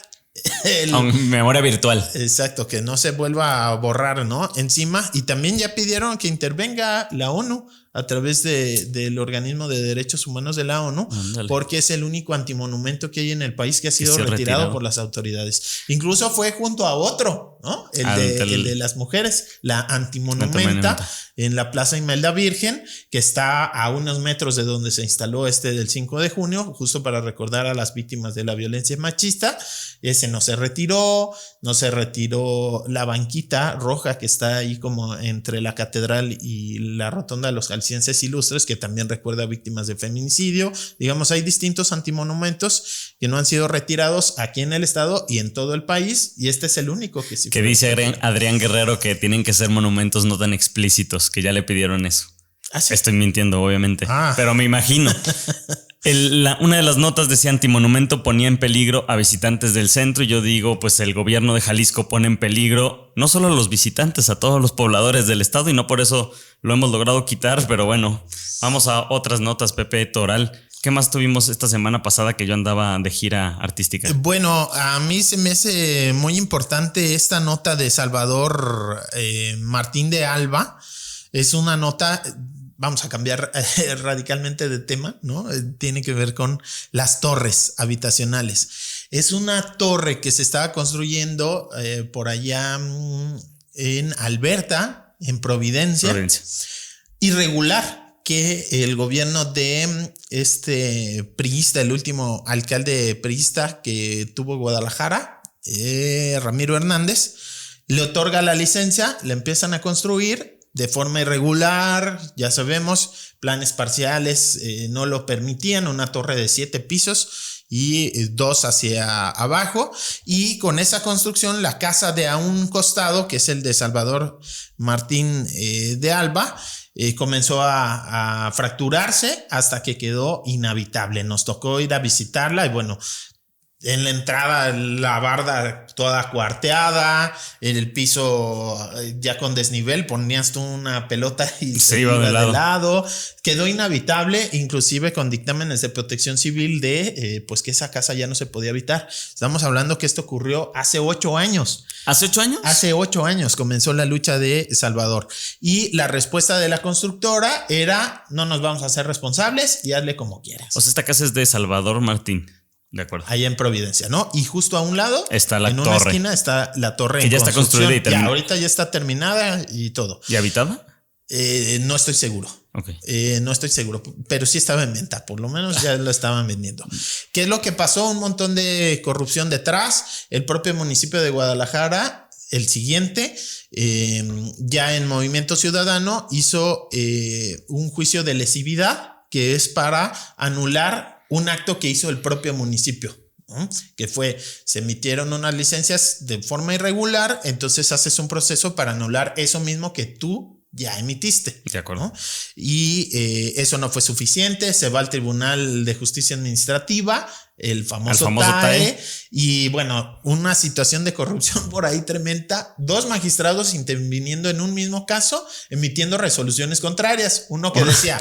Memoria virtual. Exacto, que no se vuelva a borrar, ¿no? Encima, y también ya pidieron que intervenga la ONU a través del organismo de derechos humanos de la ONU. Ándale. Porque es el único antimonumento que hay en el país que ha sido retirado por las autoridades. Incluso fue junto a otro, ¿no? El de las mujeres, la antimonumenta en la Plaza Imelda Virgen, que está a unos metros de donde se instaló del 5 de junio, justo para recordar a las víctimas de la violencia machista. ese no se retiró la banquita roja que está ahí como entre la catedral y la rotonda de los Jaliscienses Ilustres, que también recuerda a víctimas de feminicidio. Digamos, hay distintos antimonumentos que no han sido retirados aquí en el estado y en todo el país, y este es el único que sí. Que dice Adrián Guerrero que tienen que ser monumentos no tan explícitos, que ya le pidieron eso. ¿Ah, sí? Estoy mintiendo, obviamente, pero me imagino. Una de las notas decía: antimonumento ponía en peligro a visitantes del centro. Y yo digo, pues el gobierno de Jalisco pone en peligro no solo a los visitantes, a todos los pobladores del estado, y no por eso lo hemos logrado quitar. Pero bueno, vamos a otras notas, Pepe Toral. ¿Qué más tuvimos esta semana pasada que yo andaba de gira artística? Bueno, a mí se me hace muy importante esta nota de Salvador Martín de Alba. Es una nota... Vamos a cambiar radicalmente de tema, ¿no? Tiene que ver con las torres habitacionales. Es una torre que se estaba construyendo por allá en Alberta, en Providencia. Irregular, que el gobierno de este priista, el último alcalde priista que tuvo Guadalajara, Ramiro Hernández, le otorga la licencia, le empiezan a construir de forma irregular, ya sabemos, planes parciales no lo permitían, una torre de 7 pisos y 2 hacia abajo, y con esa construcción la casa de a un costado, que es el de Salvador Martín de Alba, comenzó a fracturarse hasta que quedó inhabitable. Nos tocó ir a visitarla y bueno, en la entrada la barda toda cuarteada, en el piso ya con desnivel, ponías tú una pelota y se iba de lado. Quedó inhabitable, inclusive con dictámenes de protección civil de pues que esa casa ya no se podía habitar. Estamos hablando que esto ocurrió hace 8 años. ¿Hace 8 años? Hace 8 años comenzó la lucha de Salvador, y la respuesta de la constructora era: no nos vamos a hacer responsables y hazle como quieras. O sea, esta casa es de Salvador Martín. De acuerdo. Allá en Providencia, ¿no? Y justo a un lado, está la en torre. Una esquina está la torre. Que ya está construida y terminada. Ahorita ya está terminada y todo. ¿Y habitada? No estoy seguro. Okay. No estoy seguro, pero sí estaba en venta, por lo menos ya lo estaban vendiendo. ¿Qué es lo que pasó? Un montón de corrupción detrás. El propio municipio de Guadalajara, el siguiente, ya en Movimiento Ciudadano, hizo un juicio de lesividad, que es para anular un acto que hizo el propio municipio, ¿no? Que fue, se emitieron unas licencias de forma irregular, entonces haces un proceso para anular eso mismo que tú ya emitiste. De acuerdo. ¿No? Y eso no fue suficiente, se va al Tribunal de Justicia Administrativa, el famoso TAE, y bueno, una situación de corrupción por ahí tremenda. 2 magistrados interviniendo en un mismo caso, emitiendo resoluciones contrarias. Uno que decía: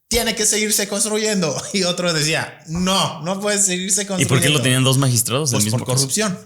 tiene que seguirse construyendo, y otro decía: no puede seguirse construyendo. ¿Y por qué lo tenían 2 magistrados? Pues por corrupción.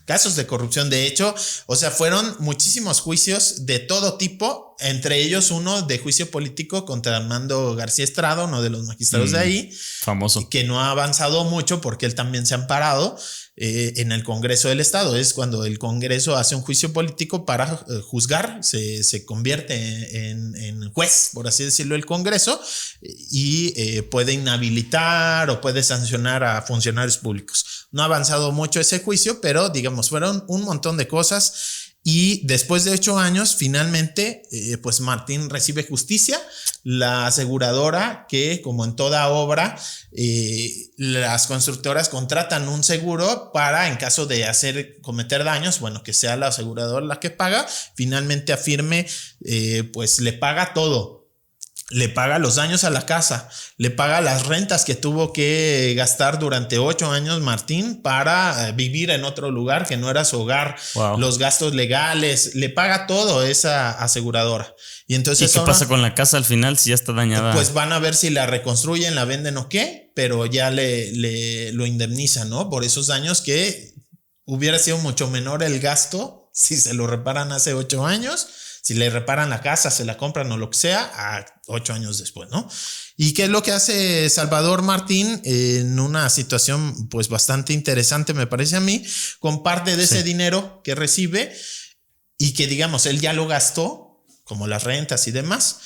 Casos de corrupción, de hecho, o sea, fueron muchísimos juicios de todo tipo, entre ellos uno de juicio político contra Armando García Estrada, uno de los magistrados de ahí, famoso, que no ha avanzado mucho porque él también se ha amparado en el Congreso del Estado. Es cuando el Congreso hace un juicio político para juzgar, se convierte en juez, por así decirlo, el Congreso, y puede inhabilitar o puede sancionar a funcionarios públicos. No ha avanzado mucho ese juicio, pero digamos, fueron un montón de cosas. Y después de 8 años, finalmente, pues Martín recibe justicia. La aseguradora, que como en toda obra, las constructoras contratan un seguro para, en caso de cometer daños, bueno, que sea la aseguradora la que paga, finalmente afirme, pues le paga todo. Le paga los daños a la casa, le paga las rentas que tuvo que gastar durante 8 años Martín para vivir en otro lugar que no era su hogar, los gastos legales, le paga todo esa aseguradora. Y entonces, ¿y qué pasa con la casa al final si ya está dañada? Pues van a ver si la reconstruyen, la venden o qué, pero ya lo indemnizan, ¿no? Por esos daños, que hubiera sido mucho menor el gasto si se lo reparan hace 8 años. Si le reparan la casa, se la compran o lo que sea, a 8 años después, ¿no? ¿Y qué es lo que hace Salvador Martín en una situación pues bastante interesante, me parece a mí? Con parte de ese dinero que recibe y que, digamos, él ya lo gastó, como las rentas y demás,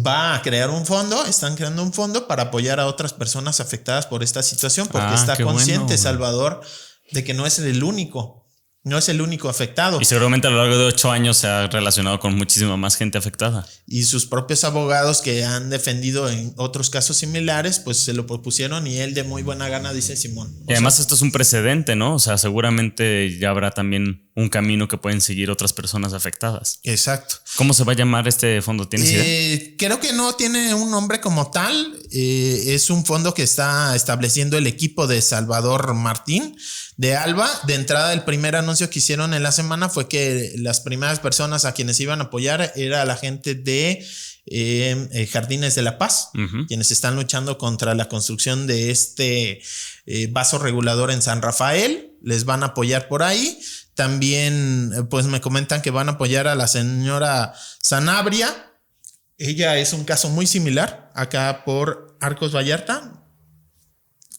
va a crear un fondo, están creando un fondo para apoyar a otras personas afectadas por esta situación, porque está consciente, bueno, Salvador, de que no es el único. No es el único afectado. Y seguramente a lo largo de 8 años se ha relacionado con muchísima más gente afectada. Y sus propios abogados que han defendido en otros casos similares, pues se lo propusieron y él de muy buena gana dice Simón. Y además esto es un precedente, ¿no? O sea, seguramente ya habrá también un camino que pueden seguir otras personas afectadas. Exacto. ¿Cómo se va a llamar este fondo? ¿Tienes idea? Creo que no tiene un nombre como tal. Es un fondo que está estableciendo el equipo de Salvador Martín de Alba. De entrada, el primer anuncio que hicieron en la semana fue que las primeras personas a quienes iban a apoyar era la gente de Jardines de la Paz, quienes están luchando contra la construcción de este vaso regulador en San Rafael. Les van a apoyar por ahí. También pues me comentan que van a apoyar a la señora Sanabria. Ella es un caso muy similar acá por Arcos Vallarta.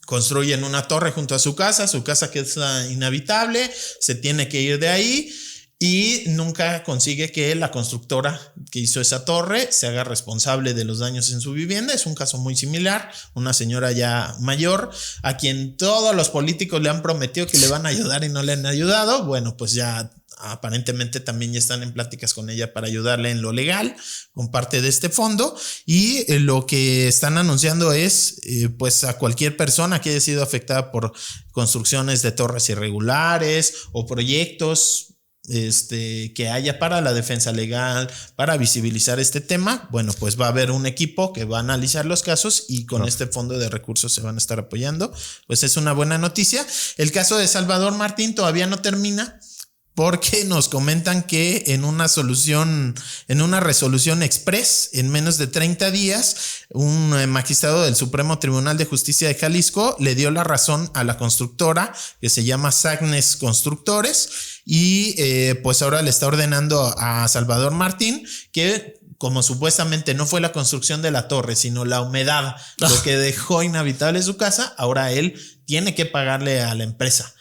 Construyen una torre junto a su casa queda inhabitable, se tiene que ir de ahí y nunca consigue que la constructora que hizo esa torre se haga responsable de los daños en su vivienda. Es un caso muy similar, una señora ya mayor a quien todos los políticos le han prometido que le van a ayudar y no le han ayudado. Bueno, pues ya aparentemente también ya están en pláticas con ella para ayudarle en lo legal con parte de este fondo, y lo que están anunciando es pues a cualquier persona que haya sido afectada por construcciones de torres irregulares o proyectos que haya para la defensa legal, para visibilizar este tema. Bueno, pues va a haber un equipo que va a analizar los casos y con este fondo de recursos se van a estar apoyando. Pues es una buena noticia. El caso de Salvador Martín todavía no termina, porque nos comentan que en una resolución express en menos de 30 días, un magistrado del Supremo Tribunal de Justicia de Jalisco le dio la razón a la constructora que se llama Sagnes Constructores y pues ahora le está ordenando a Salvador Martín que, como supuestamente no fue la construcción de la torre, sino la humedad, lo que dejó inhabitable su casa, ahora él tiene que pagarle a la empresa.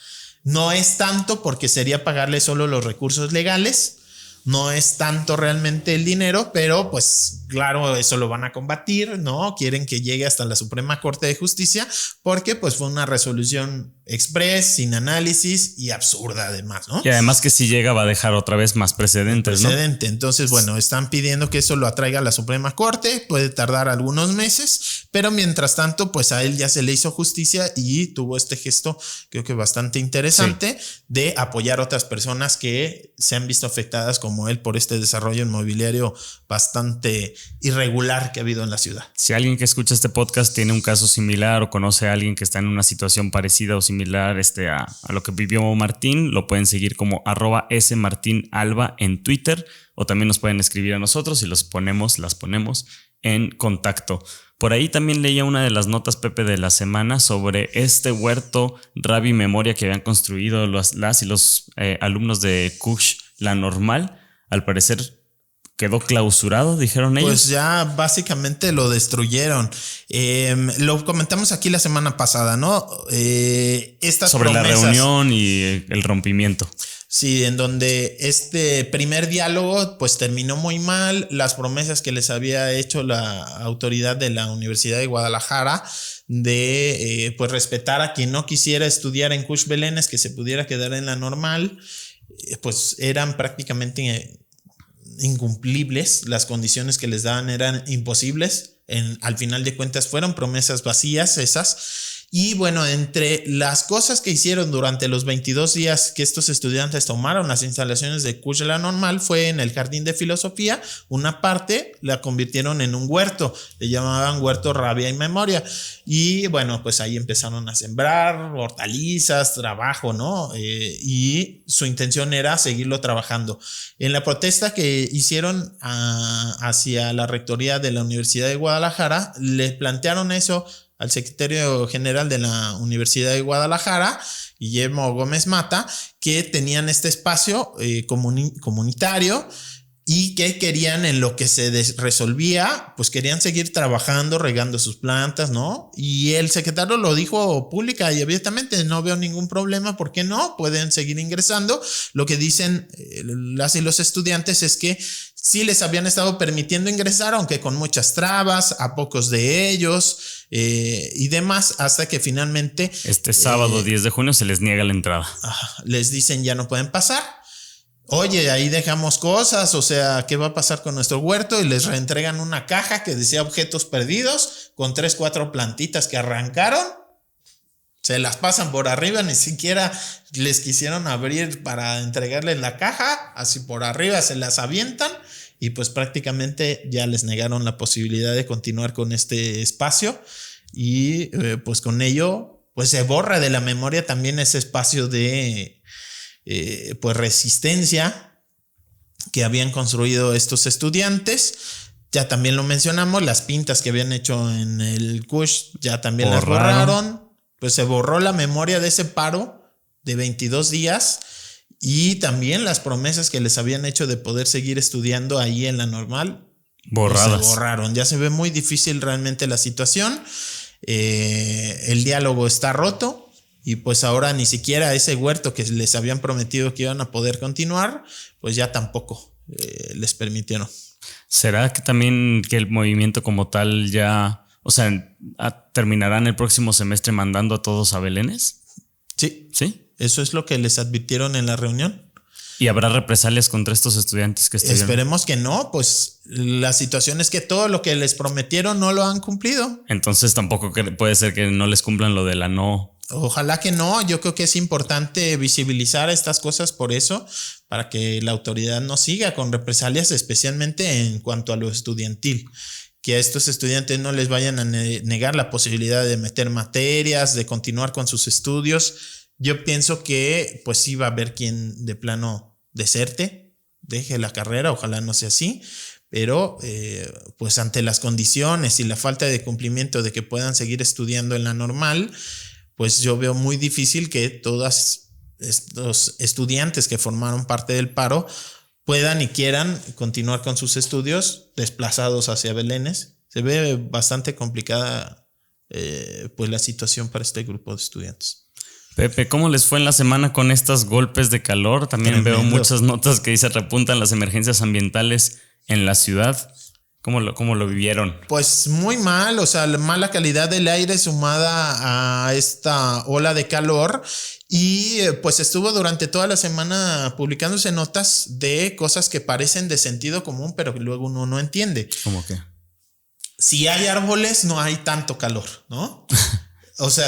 No es tanto porque sería pagarle solo los recursos legales, no es tanto realmente el dinero, pero pues claro, eso lo van a combatir, ¿no? Quieren que llegue hasta la Suprema Corte de Justicia porque pues fue una resolución express, sin análisis y absurda además, ¿no? Y además que si llega va a dejar otra vez más precedentes, ¿no? Entonces, bueno, están pidiendo que eso lo atraiga a la Suprema Corte, puede tardar algunos meses, pero mientras tanto, pues a él ya se le hizo justicia y tuvo este gesto, creo que bastante interesante, de apoyar a otras personas que se han visto afectadas como él por este desarrollo inmobiliario bastante irregular que ha habido en la ciudad. Si alguien que escucha este podcast tiene un caso similar o conoce a alguien que está en una situación parecida o similar a lo que vivió Martín, lo pueden seguir como @smartinalba en Twitter, o también nos pueden escribir a nosotros y las ponemos en contacto. Por ahí también leía una de las notas, Pepe, de la semana sobre este huerto Rabbi Memoria que habían construido las y los alumnos de Kush La Normal. Al parecer quedó clausurado, dijeron ellos. Pues ya básicamente lo destruyeron. Lo comentamos aquí la semana pasada, ¿no? Estas sobre promesas, la reunión y el rompimiento. Sí, en donde este primer diálogo pues terminó muy mal. Las promesas que les había hecho la autoridad de la Universidad de Guadalajara de pues respetar a quien no quisiera estudiar en Kush Belénes, que se pudiera quedar en la normal, pues eran prácticamente incumplibles. Las condiciones que les daban eran imposibles. Al final de cuentas fueron promesas vacías esas. Y bueno, entre las cosas que hicieron durante los 22 días que estos estudiantes tomaron las instalaciones de Kush La Normal fue en el Jardín de Filosofía. Una parte la convirtieron en un huerto, le llamaban Huerto Rabia y Memoria. Y bueno, pues ahí empezaron a sembrar hortalizas, trabajo, ¿no? Y su intención era seguirlo trabajando. En la protesta que hicieron hacia la rectoría de la Universidad de Guadalajara, le plantearon eso al secretario general de la Universidad de Guadalajara, Guillermo Gómez Mata, que tenían este espacio comunitario y que querían, en lo que se resolvía, pues querían seguir trabajando, regando sus plantas, ¿no? Y el secretario lo dijo pública y abiertamente: no veo ningún problema, ¿por qué no? Pueden seguir ingresando. Lo que dicen las y los estudiantes es que sí les habían estado permitiendo ingresar, aunque con muchas trabas, a pocos de ellos. y demás, hasta que finalmente Este sábado 10 de junio se les niega la entrada. Les dicen ya no pueden pasar. Oye, ahí dejamos cosas, o sea, ¿qué va a pasar con nuestro huerto? Y les reentregan una caja que decía objetos perdidos con 3-4 plantitas que arrancaron. Se las pasan por arriba, ni siquiera les quisieron abrir para entregarles la caja, así por arriba se las avientan y pues prácticamente ya les negaron la posibilidad de continuar con este espacio y pues con ello pues se borra de la memoria también ese espacio de pues resistencia que habían construido estos estudiantes. Ya también lo mencionamos, las pintas que habían hecho en el CUSH ya también las borraron. Pues se borró la memoria de ese paro de 22 días y también las promesas que les habían hecho de poder seguir estudiando ahí en la normal. Borradas. Pues se borraron. Ya se ve muy difícil realmente la situación. El diálogo está roto. Y pues ahora ni siquiera ese huerto que les habían prometido que iban a poder continuar, pues ya tampoco les permitieron. ¿Será que también que el movimiento como tal ya, o sea, terminarán el próximo semestre mandando a todos a Belénes? Sí. ¿Sí? Eso es lo que les advirtieron en la reunión. ¿Y habrá represalias contra estos estudiantes que estuvieron? Esperemos que no, pues la situación es que todo lo que les prometieron no lo han cumplido. Entonces tampoco puede ser que no les cumplan lo de la no. Ojalá que no, yo creo que es importante visibilizar estas cosas por eso, para que la autoridad no siga con represalias, especialmente en cuanto a lo estudiantil, que a estos estudiantes no les vayan a negar la posibilidad de meter materias, de continuar con sus estudios. Yo pienso que pues sí va a haber quien de plano deserte, deje la carrera, ojalá no sea así, pero pues ante las condiciones y la falta de cumplimiento de que puedan seguir estudiando en la normal, pues yo veo muy difícil que todos estos estudiantes que formaron parte del paro puedan y quieran continuar con sus estudios desplazados hacia Belénes. Se ve bastante complicada pues la situación para este grupo de estudiantes. Pepe, ¿cómo les fue en la semana con estos golpes de calor? También Tremendo. Veo muchas notas que dice repuntan las emergencias ambientales en la ciudad. ¿Cómo lo vivieron? Pues muy mal, o sea, la mala calidad del aire sumada a esta ola de calor y pues estuvo durante toda la semana publicándose notas de cosas que parecen de sentido común, pero que luego uno no entiende. ¿Cómo qué? Si hay árboles, no hay tanto calor, ¿no? O sea,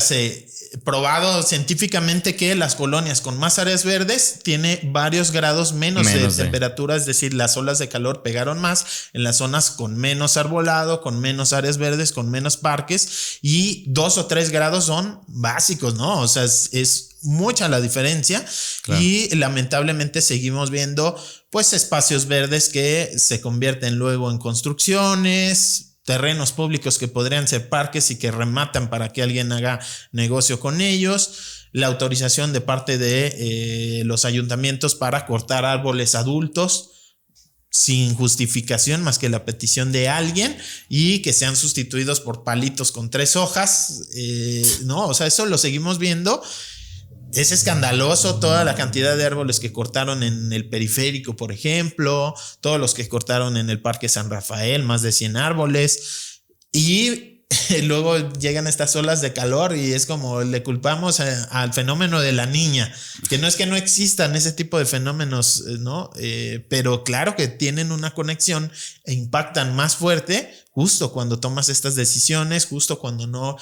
probado científicamente que las colonias con más áreas verdes tiene varios grados menos de temperatura, es decir, las olas de calor pegaron más en las zonas con menos arbolado, con menos áreas verdes, con menos parques y 2 o 3 grados son básicos, ¿no? O sea, es mucha la diferencia. Claro. Y lamentablemente seguimos viendo pues espacios verdes que se convierten luego en construcciones, terrenos públicos que podrían ser parques y que rematan para que alguien haga negocio con ellos, la autorización de parte de los ayuntamientos para cortar árboles adultos sin justificación más que la petición de alguien y que sean sustituidos por palitos con 3 hojas, no, o sea, eso lo seguimos viendo. Es escandaloso toda la cantidad de árboles que cortaron en el periférico, por ejemplo, todos los que cortaron en el Parque San Rafael, más de 100 árboles, y luego llegan estas olas de calor y es como le culpamos al fenómeno de la niña, que no es que no existan ese tipo de fenómenos, ¿no? Pero claro que tienen una conexión e impactan más fuerte justo cuando tomas estas decisiones, justo cuando no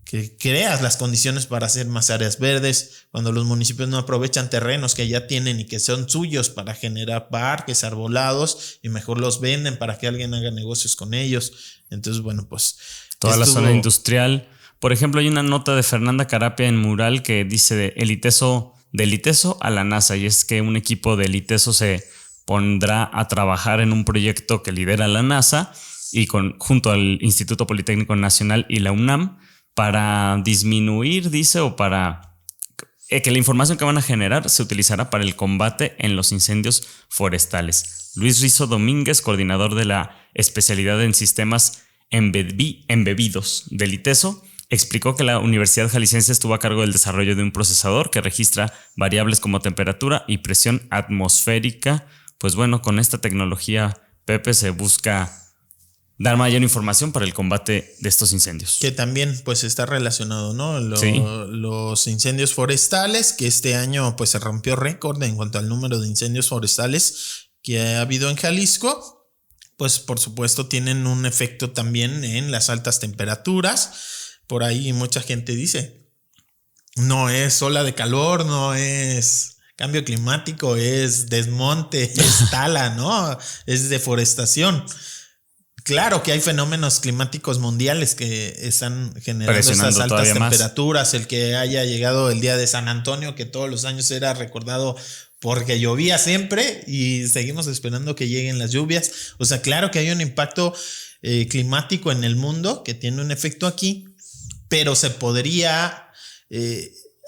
que creas las condiciones para hacer más áreas verdes, cuando los municipios no aprovechan terrenos que ya tienen y que son suyos para generar parques arbolados y mejor los venden para que alguien haga negocios con ellos. Entonces, bueno, pues toda la zona industrial. Por ejemplo, hay una nota de Fernanda Carapia en Mural que dice de ITESO a la NASA, y es que un equipo del ITESO se pondrá a trabajar en un proyecto que lidera la NASA y junto al Instituto Politécnico Nacional y la UNAM, para disminuir, dice, o para que la información que van a generar se utilizará para el combate en los incendios forestales. Luis Rizo Domínguez, coordinador de la especialidad en sistemas embebidos del ITESO, explicó que la Universidad Jalisciense estuvo a cargo del desarrollo de un procesador que registra variables como temperatura y presión atmosférica. Pues bueno, con esta tecnología, Pepe, se busca dar mayor información para el combate de estos incendios. Que también pues está relacionado, ¿no? Sí. Los incendios forestales, que este año pues se rompió récord en cuanto al número de incendios forestales que ha habido en Jalisco, pues por supuesto tienen un efecto también en las altas temperaturas. Por ahí mucha gente dice, no es ola de calor, no es cambio climático, es desmonte, es tala, ¿no? Es deforestación. Claro que hay fenómenos climáticos mundiales que están generando estas altas temperaturas. El que haya llegado el día de San Antonio, que todos los años era recordado porque llovía siempre y seguimos esperando que lleguen las lluvias. O sea, claro que hay un impacto climático en el mundo que tiene un efecto aquí, pero se podría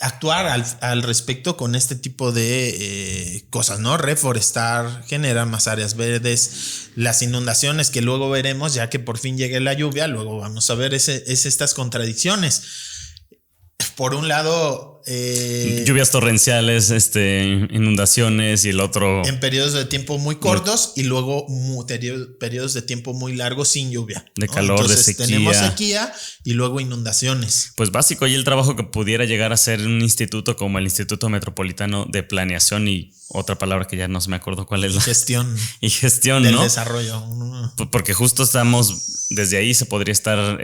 actuar al respecto con este tipo de cosas, ¿no? Reforestar, generar más áreas verdes, las inundaciones que luego veremos, ya que por fin llegue la lluvia, luego vamos a ver estas contradicciones. Por un lado, lluvias torrenciales, inundaciones, y el otro en periodos de tiempo muy cortos y luego periodos de tiempo muy largos sin lluvia, de calor, entonces, de sequía. Tenemos sequía y luego inundaciones. Pues básico, y el trabajo que pudiera llegar a ser un instituto como el Instituto Metropolitano de Planeación y otra palabra que ya no se me acuerdo cuál es. Gestión. Y gestión, del ¿no? desarrollo. Porque justo desde ahí se podría estar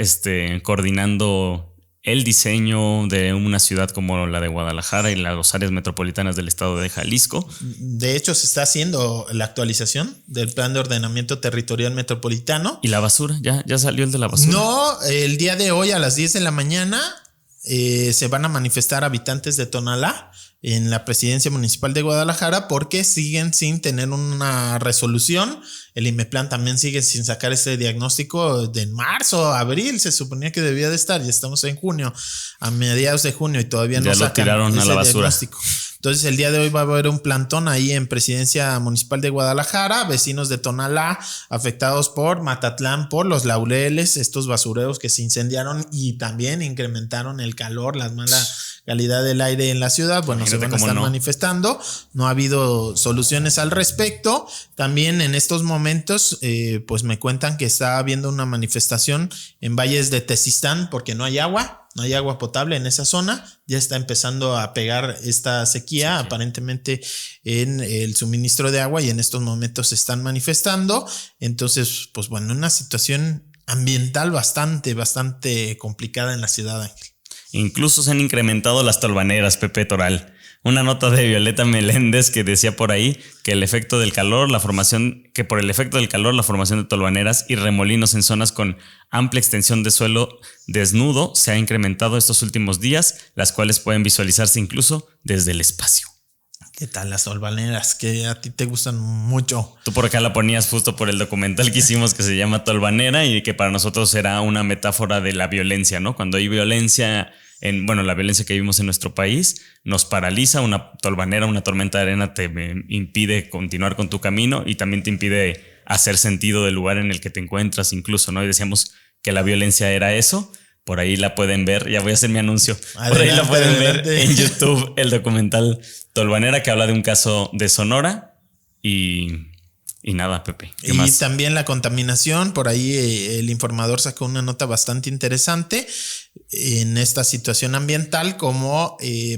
coordinando el diseño de una ciudad como la de Guadalajara y las áreas metropolitanas del estado de Jalisco. De hecho, se está haciendo la actualización del plan de ordenamiento territorial metropolitano. ¿Y la basura? ¿Ya salió el de la basura? No, el día de hoy a las 10 de la mañana se van a manifestar habitantes de Tonalá en la presidencia municipal de Guadalajara porque siguen sin tener una resolución. El IMEPLAN también sigue sin sacar ese diagnóstico de marzo, abril, se suponía que debía de estar, ya estamos en junio, a mediados de junio y todavía no sacan tiraron ese a la basura. Diagnóstico. Entonces el día de hoy va a haber un plantón ahí en Presidencia Municipal de Guadalajara, vecinos de Tonalá afectados por Matatlán, por los laureles, estos basureros que se incendiaron y también incrementaron el calor, la mala calidad del aire en la ciudad. Bueno, se van a estar manifestando, no ha habido soluciones al respecto. También en estos momentos pues me cuentan que está habiendo una manifestación en valles de Tezistán porque no hay agua potable en esa zona, ya está empezando a pegar esta sequía aparentemente en el suministro de agua y en estos momentos se están manifestando. Entonces, pues bueno, una situación ambiental bastante complicada en la ciudad, Ángel. Incluso se han incrementado las tolvaneras, Pepe Toral. Una nota de Violeta Meléndez que decía por ahí que por el efecto del calor, la formación de tolvaneras y remolinos en zonas con amplia extensión de suelo desnudo se ha incrementado estos últimos días, las cuales pueden visualizarse incluso desde el espacio. ¿Qué tal las tolvaneras? Que a ti te gustan mucho. Tú por acá la ponías justo por el documental que hicimos que se llama Tolvanera y que para nosotros era una metáfora de la violencia, ¿no? Cuando hay violencia, la violencia que vivimos en nuestro país nos paraliza. Una tolvanera, una tormenta de arena te impide continuar con tu camino y también te impide hacer sentido del lugar en el que te encuentras incluso, ¿no? Y decíamos que la violencia era eso. Por ahí la pueden ver, ya voy a hacer mi anuncio. Por ahí la pueden ver en YouTube, el documental Tolvanera, que habla de un caso de Sonora. Y nada, Pepe. ¿Qué más? Y también la contaminación, por ahí el informador sacó una nota bastante interesante en esta situación ambiental, como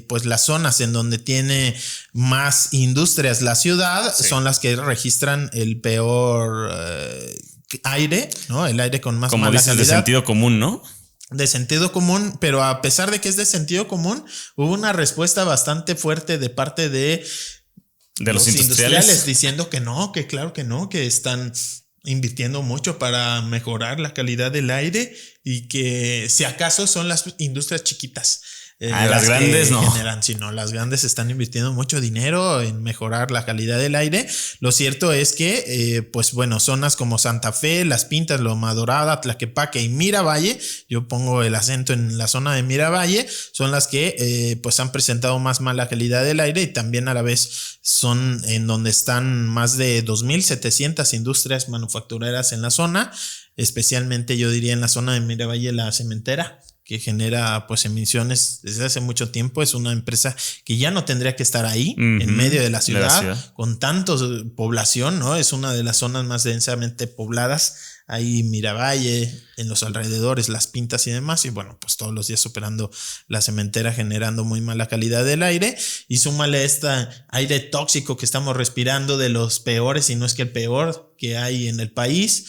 pues las zonas en donde tiene más industrias la ciudad son las que registran el peor aire, ¿no? El aire con más mala calidad. Como dices, de sentido común, ¿no? De sentido común, pero a pesar de que es de sentido común, hubo una respuesta bastante fuerte de parte de los industriales diciendo que no, que claro que no, que están invirtiendo mucho para mejorar la calidad del aire y que si acaso son las industrias chiquitas. Las grandes no. Sino las grandes están invirtiendo mucho dinero en mejorar la calidad del aire. Lo cierto es que, pues bueno, zonas como Santa Fe, Las Pintas, Loma Dorada, Tlaquepaque y Miravalle, yo pongo el acento en la zona de Miravalle, son las que pues han presentado más mala calidad del aire y también a la vez son en donde están más de 2,700 industrias manufactureras en la zona, especialmente yo diría en la zona de Miravalle, la cementera, que genera pues emisiones desde hace mucho tiempo. Es una empresa que ya no tendría que estar ahí, en medio de la ciudad. Con tanta población, ¿no? Es una de las zonas más densamente pobladas. Ahí Miravalle, en los alrededores, Las Pintas y demás. Y bueno, pues todos los días operando la cementera, generando muy mala calidad del aire. Y súmale este aire tóxico que estamos respirando, de los peores, si no es que el peor que hay en el país,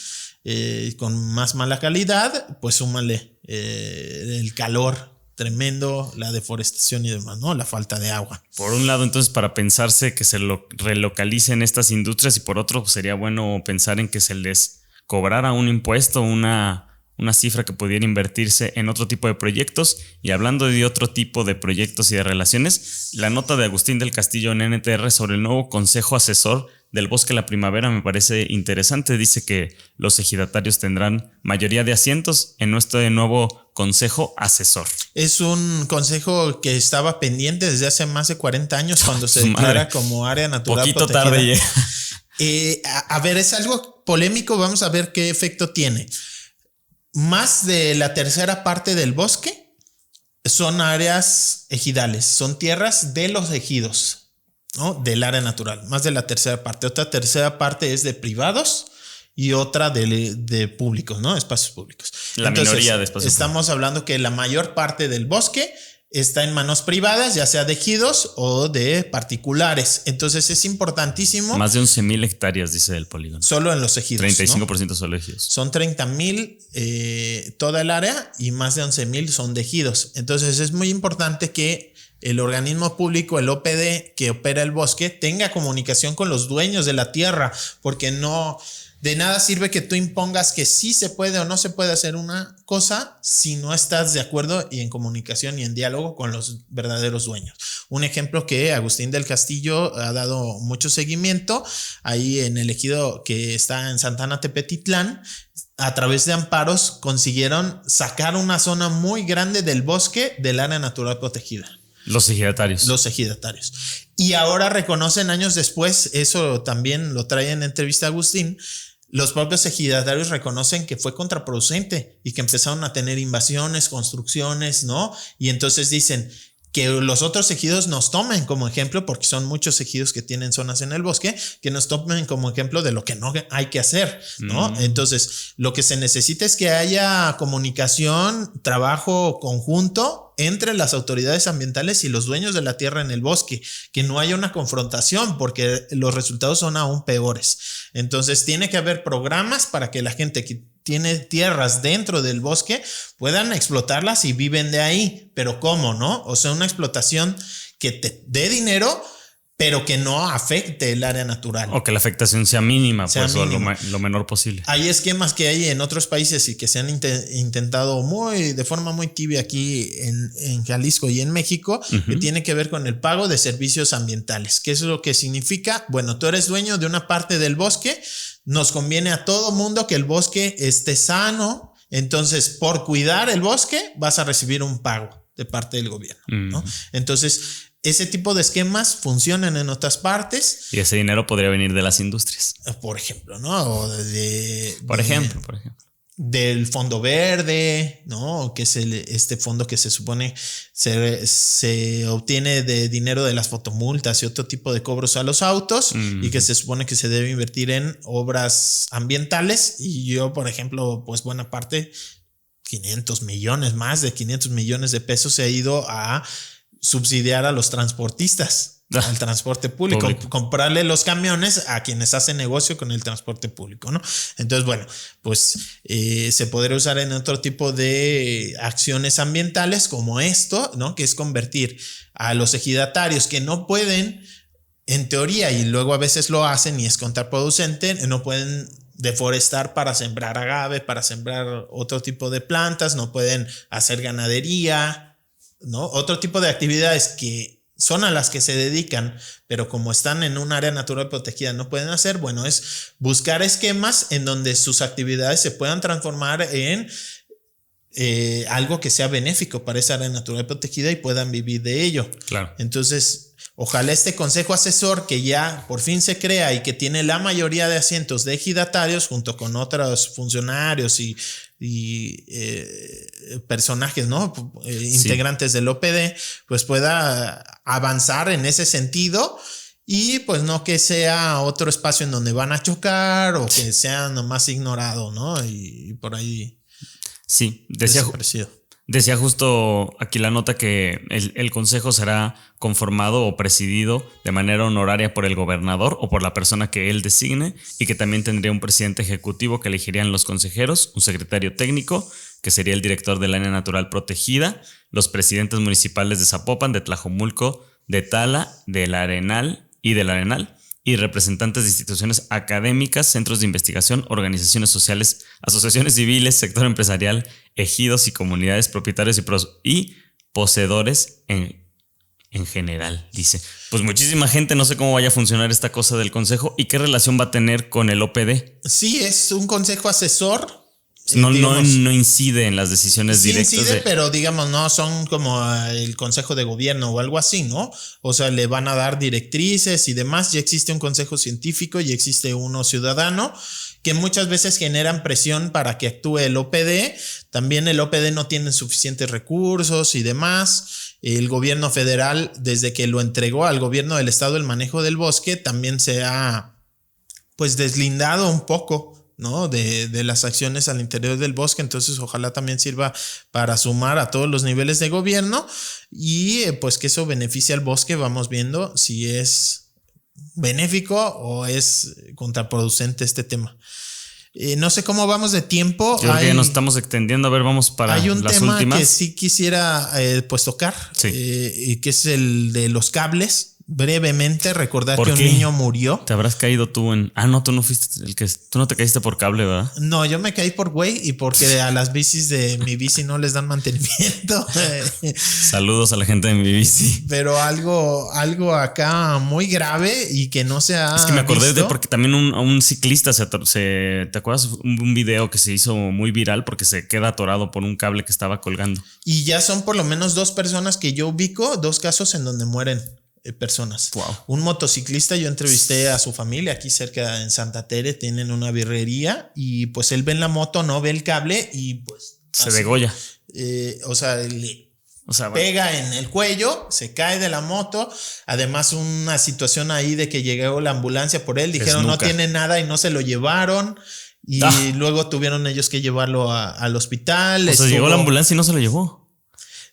con más mala calidad. Pues súmale el calor tremendo, la deforestación y demás, ¿no? La falta de agua. Por un lado, entonces, para pensarse que se relocalicen estas industrias, y por otro, pues sería bueno pensar en que se les cobrara un impuesto, una cifra que pudiera invertirse en otro tipo de proyectos. Y hablando de otro tipo de proyectos y de relaciones, la nota de Agustín del Castillo en NTR sobre el nuevo Consejo Asesor del Bosque La Primavera me parece interesante. Dice que los ejidatarios tendrán mayoría de asientos en nuestro nuevo Consejo Asesor. Es un consejo que estaba pendiente desde hace más de 40 años cuando se declara como área natural poquito protegida. Tarde llega. A ver, es algo polémico, vamos a ver qué efecto tiene. Más de la tercera parte del bosque son áreas ejidales, son tierras de los ejidos, ¿no? Del área natural, más de la tercera parte. Otra tercera parte es de privados y otra de públicos, ¿no? Espacios públicos. Entonces, minoría de espacios estamos públicos. hablando que la mayor parte del bosque está en manos privadas, ya sea de ejidos o de particulares. Entonces es importantísimo. Más de 11,000 hectáreas, dice el polígono. Solo en los ejidos. 35% ¿no? solo ejidos. Son 30,000 toda el área y más de 11,000 son de ejidos. Entonces es muy importante que el organismo público, el OPD, que opera el bosque, tenga comunicación con los dueños de la tierra, porque no... De nada sirve que tú impongas que sí se puede o no se puede hacer una cosa si no estás de acuerdo y en comunicación y en diálogo con los verdaderos dueños. Un ejemplo que Agustín del Castillo ha dado mucho seguimiento ahí en el ejido que está en Santana Tepetitlán. A través de amparos consiguieron sacar una zona muy grande del bosque del área natural protegida. Los ejidatarios. Los ejidatarios. Y ahora reconocen años después, eso también lo trae en entrevista Agustín. Los propios ejidatarios reconocen que fue contraproducente y que empezaron a tener invasiones, construcciones, ¿no? Y entonces dicen que los otros ejidos nos tomen como ejemplo, porque son muchos ejidos que tienen zonas en el bosque, que nos tomen como ejemplo de lo que no hay que hacer, ¿no? Entonces, lo que se necesita es que haya comunicación, trabajo conjunto entre las autoridades ambientales y los dueños de la tierra en el bosque, que no haya una confrontación, porque los resultados son aún peores. Entonces, tiene que haber programas para que la gente que tiene tierras dentro del bosque puedan explotarlas y viven de ahí. Pero ¿cómo, no? O sea, una explotación que te dé dinero, pero que no afecte el área natural. O que la afectación sea mínima, pues, mínima. O lo menor posible. Hay esquemas que hay en otros países y que se han intentado de forma muy tibia aquí en Jalisco y en México, que tiene que ver con el pago de servicios ambientales. ¿Qué es lo que significa? Bueno, tú eres dueño de una parte del bosque, nos conviene a todo mundo que el bosque esté sano, entonces por cuidar el bosque vas a recibir un pago de parte del gobierno, ¿no? Entonces, ese tipo de esquemas funcionan en otras partes. Y ese dinero podría venir de las industrias. Por ejemplo, ¿no? O por ejemplo. Del Fondo Verde, ¿no? Que es este fondo que se supone se obtiene de dinero de las fotomultas y otro tipo de cobros a los autos, y que se supone que se debe invertir en obras ambientales. Y yo, por ejemplo, pues buena parte, 500 millones, más de 500 millones de pesos se ha ido a subsidiar a los transportistas, al transporte público, comprarle los camiones a quienes hacen negocio con el transporte público, ¿no? Entonces, bueno, pues se podría usar en otro tipo de acciones ambientales como esto, ¿no? Que es convertir a los ejidatarios que no pueden, en teoría, y luego a veces lo hacen y es contraproducente, no pueden deforestar para sembrar agave, para sembrar otro tipo de plantas, no pueden hacer ganadería, ¿no? Otro tipo de actividades que son a las que se dedican, pero como están en un área natural protegida no pueden hacer. Bueno, es buscar esquemas en donde sus actividades se puedan transformar en algo que sea benéfico para esa área natural protegida y puedan vivir de ello. Claro. Entonces, Ojalá este consejo asesor que ya por fin se crea y que tiene la mayoría de asientos de ejidatarios junto con otros funcionarios y personajes, ¿no? Integrantes del OPD, pues pueda avanzar en ese sentido y pues no que sea otro espacio en donde van a chocar o que sea nomás ignorado, ¿no? Y por ahí. Sí, decía justo aquí la nota que el consejo será conformado o presidido de manera honoraria por el gobernador o por la persona que él designe y que también tendría un presidente ejecutivo que elegirían los consejeros, un secretario técnico que sería el director del área natural protegida, los presidentes municipales de Zapopan, de Tlajomulco, de Tala, del Arenal y representantes de instituciones académicas, centros de investigación, organizaciones sociales, asociaciones civiles, sector empresarial, ejidos y comunidades, propietarios y poseedores en general, dice. Pues muchísima gente, no sé cómo vaya a funcionar esta cosa del consejo y qué relación va a tener con el OPD. Sí, es un consejo asesor. No incide en las decisiones directas. Sí incide, pero digamos, no son como el consejo de gobierno o algo así, ¿no? O sea, le van a dar directrices y demás. Ya existe un consejo científico y existe uno ciudadano que muchas veces generan presión para que actúe el OPD. También el OPD no tiene suficientes recursos y demás. El gobierno federal, desde que lo entregó al gobierno del estado el manejo del bosque, también se ha pues deslindado un poco, ¿no? De las acciones al interior del bosque. Entonces ojalá también sirva para sumar a todos los niveles de gobierno y pues que eso beneficie al bosque. Vamos viendo si es benéfico o es contraproducente este tema. No sé cómo vamos de tiempo. Yo creo que nos estamos extendiendo. A ver, vamos para las últimas. Hay un tema que sí quisiera pues tocar, y que es el de los cables. Brevemente, recordar que un niño murió. ¿Te habrás caído tú en...? No, tú no fuiste tú no te caíste por cable, ¿verdad? No, yo me caí por güey y porque a las bicis de mi bici no les dan mantenimiento. Saludos a la gente de mi bici. Pero algo acá muy grave y que no se ha Es que me acordé de porque también un ciclista ¿te acuerdas? Un video que se hizo muy viral porque se queda atorado por un cable que estaba colgando. Y ya son por lo menos 2 personas que yo ubico, 2 casos en donde mueren personas. Wow. Un motociclista, yo entrevisté a su familia aquí cerca en Santa Tere, tienen una birrería y pues él ve en la moto, no ve el cable y pues se degolla. Pega en el cuello, se cae de la moto. Además, una situación ahí de que llegó la ambulancia por él, dijeron no tiene nada y no se lo llevaron. Y luego tuvieron ellos que llevarlo al hospital. O sea, llegó la ambulancia y no se lo llevó.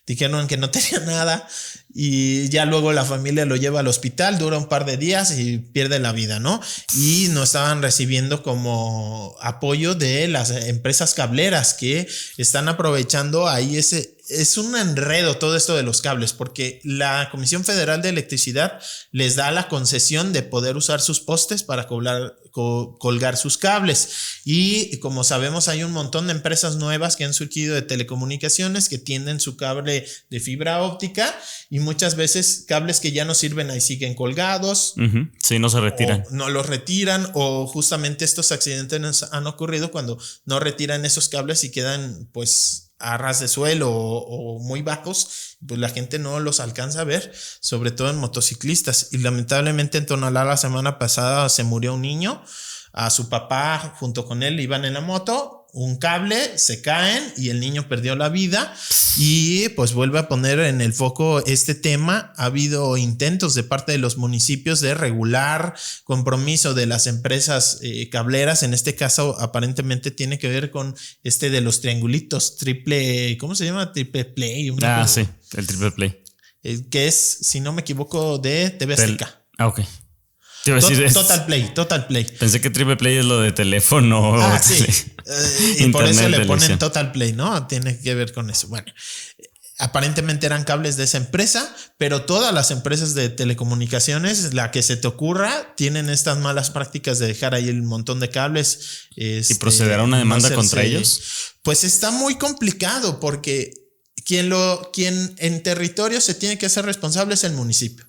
Dijeron que no tenía nada y ya luego la familia lo lleva al hospital, dura un par de días y pierde la vida, ¿no? Y no estaban recibiendo como apoyo de las empresas cableras que están aprovechando ahí es un enredo todo esto de los cables, porque la Comisión Federal de Electricidad les da la concesión de poder usar sus postes para colgar sus cables. Y como sabemos, hay un montón de empresas nuevas que han surgido de telecomunicaciones que tienden su cable de fibra óptica y muchas veces cables que ya no sirven ahí siguen colgados. Uh-huh. Sí, no se retiran. No los retiran, o justamente estos accidentes han ocurrido cuando no retiran esos cables y quedan pues a ras de suelo o muy bajos, pues la gente no los alcanza a ver, sobre todo en motociclistas. Y lamentablemente en Tonalá la semana pasada se murió un niño, a su papá junto con él iban en la moto, un cable, se caen y el niño perdió la vida. Y pues vuelve a poner en el foco este tema. Ha habido intentos de parte de los municipios de regular, compromiso de las empresas cableras. En este caso aparentemente tiene que ver con de los triangulitos, ¿cómo se llama? Triple Play. Sí, el Triple Play. Que es, si no me equivoco, de TV Azteca. Ok. Total Play. Pensé que Triple Play es lo de teléfono. Sí. Y por eso le ponen Total Play, ¿no? Tiene que ver con eso. Bueno, aparentemente eran cables de esa empresa, pero todas las empresas de telecomunicaciones, la que se te ocurra, tienen estas malas prácticas de dejar ahí un montón de cables. ¿Y procederá una demanda contra ellos? Pues está muy complicado porque quien en territorio se tiene que hacer responsable es el municipio.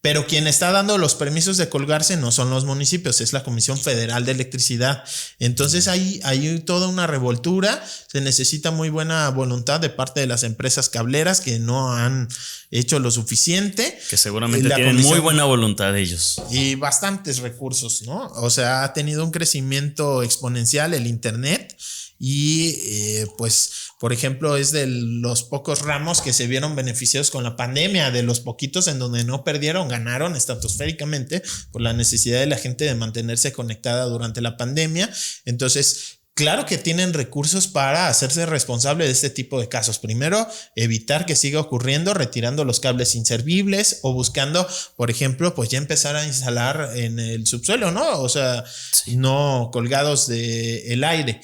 Pero quien está dando los permisos de colgarse no son los municipios, es la Comisión Federal de Electricidad. Entonces hay toda una revoltura, se necesita muy buena voluntad de parte de las empresas cableras que no han hecho lo suficiente. Que seguramente tienen muy buena voluntad ellos. Y bastantes recursos, ¿no? O sea, ha tenido un crecimiento exponencial el internet y pues, por ejemplo, es de los pocos ramos que se vieron beneficiados con la pandemia, de los poquitos en donde no perdieron, ganaron estratosféricamente por la necesidad de la gente de mantenerse conectada durante la pandemia. Entonces, claro que tienen recursos para hacerse responsable de este tipo de casos. Primero, evitar que siga ocurriendo, retirando los cables inservibles o buscando, por ejemplo, pues ya empezar a instalar en el subsuelo, ¿no? O sea, sí, no colgados del aire.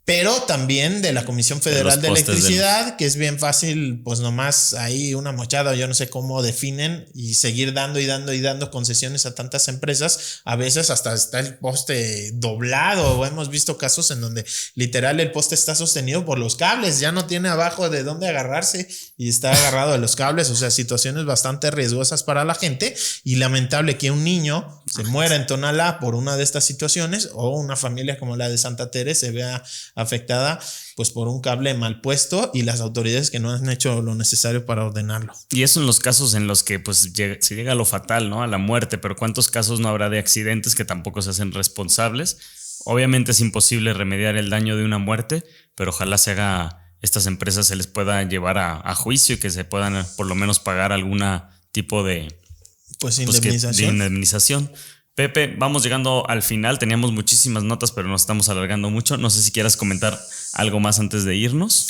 Pero también de la Comisión Federal de Electricidad, que es bien fácil, pues nomás ahí una mochada, yo no sé cómo definen, y seguir dando y dando y dando concesiones a tantas empresas. A veces hasta está el poste doblado. Hemos visto casos en donde literal el poste está sostenido por los cables, ya no tiene abajo de dónde agarrarse y está agarrado de los cables. O sea, situaciones bastante riesgosas para la gente, y lamentable que un niño se muera en Tonalá por una de estas situaciones, o una familia como la de Santa Tere se vea afectada pues por un cable mal puesto y las autoridades que no han hecho lo necesario para ordenarlo. Y eso en los casos en los que pues se llega a lo fatal, ¿no? A la muerte, pero ¿cuántos casos no habrá de accidentes que tampoco se hacen responsables? Obviamente es imposible remediar el daño de una muerte, pero ojalá estas empresas se les pueda llevar a juicio y que se puedan por lo menos pagar alguna tipo de indemnización. Pepe, vamos llegando al final. Teníamos muchísimas notas, pero nos estamos alargando mucho. No sé si quieras comentar algo más antes de irnos.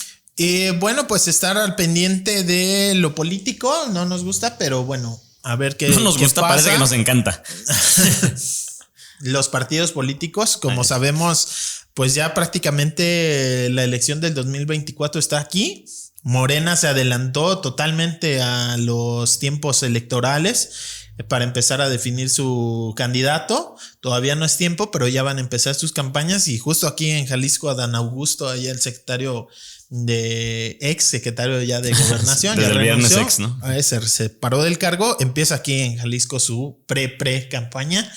Bueno, pues estar al pendiente de lo político. No nos gusta, pero bueno, a ver qué. No nos gusta, pasa. Parece que nos encanta. Los partidos políticos, como sabemos, pues ya prácticamente la elección del 2024 está aquí. Morena se adelantó totalmente a los tiempos electorales para empezar a definir su candidato. Todavía no es tiempo, pero ya van a empezar sus campañas, y justo aquí en Jalisco, Adán Augusto, allá el secretario ex secretario ya de Gobernación, desde ya el viernes ex, ¿no? Se paró del cargo, empieza aquí en Jalisco su pre-campaña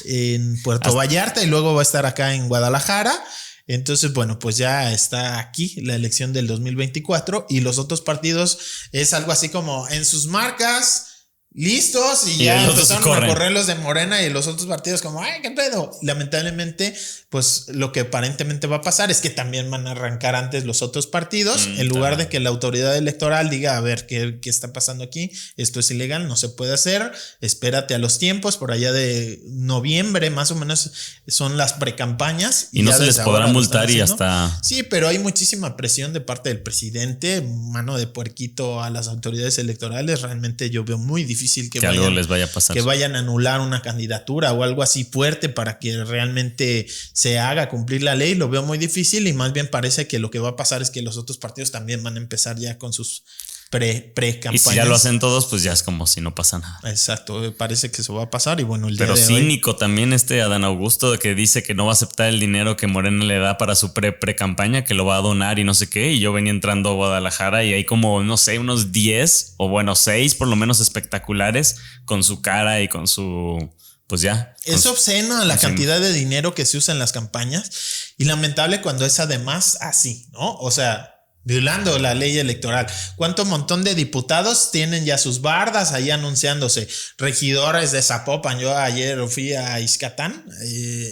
en Puerto Vallarta, y luego va a estar acá en Guadalajara. Entonces, bueno, pues ya está aquí la elección del 2024, y los otros partidos es algo así como en sus marcas, listos, y ya empezaron a correr los de Morena y los otros partidos como, ay, qué pedo. Lamentablemente, pues lo que aparentemente va a pasar es que también van a arrancar antes los otros partidos, en lugar de que la autoridad electoral diga, a ver, ¿qué está pasando aquí? Esto es ilegal, no se puede hacer, espérate a los tiempos, por allá de noviembre más o menos son las precampañas. Y no se les podrá multar y hasta... Sí, pero hay muchísima presión de parte del presidente, mano de puerquito a las autoridades electorales. Realmente yo veo muy difícil que algo les vaya a pasar, que vayan a anular una candidatura o algo así fuerte para que realmente se haga cumplir la ley. Lo veo muy difícil, y más bien parece que lo que va a pasar es que los otros partidos también van a empezar ya con sus pre-campañas. Y si ya lo hacen todos, pues ya es como si no pasa nada. Exacto, parece que eso va a pasar. Y bueno, pero cínico también Adán Augusto, que dice que no va a aceptar el dinero que Morena le da para su pre-campaña, que lo va a donar y no sé qué. Y yo venía entrando a Guadalajara y hay como, no sé, unos 10 o bueno, 6 por lo menos espectaculares con su cara y con su... Pues ya. Es obsceno la cantidad de dinero que se usa en las campañas, y lamentable cuando es además así, ¿no? O sea, violando la ley electoral. ¿Cuánto montón de diputados tienen ya sus bardas ahí anunciándose? Regidores de Zapopan. Yo ayer fui a Ixcatán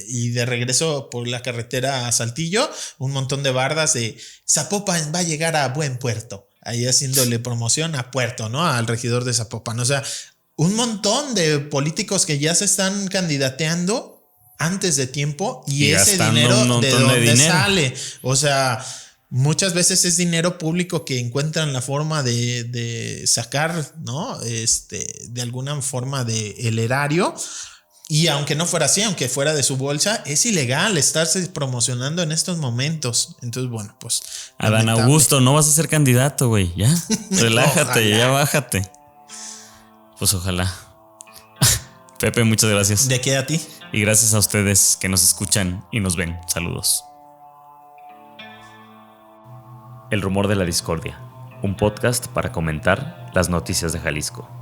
y de regreso por la carretera a Saltillo, un montón de bardas de Zapopan va a llegar a buen puerto. Ahí haciéndole promoción a Puerto, ¿no? Al regidor de Zapopan. O sea, un montón de políticos que ya se están candidateando antes de tiempo, y ese dinero ¿de dónde sale? O sea, muchas veces es dinero público que encuentran la forma de sacar, ¿no? De alguna forma del erario. Y aunque no fuera así, aunque fuera de su bolsa, es ilegal estarse promocionando en estos momentos. Entonces, bueno, pues... Adán Augusto, no vas a ser candidato, güey. Ya, relájate, ya bájate. Pues ojalá. Pepe, muchas gracias. ¿De qué a ti? Y gracias a ustedes que nos escuchan y nos ven. Saludos. El rumor de la discordia, un podcast para comentar las noticias de Jalisco.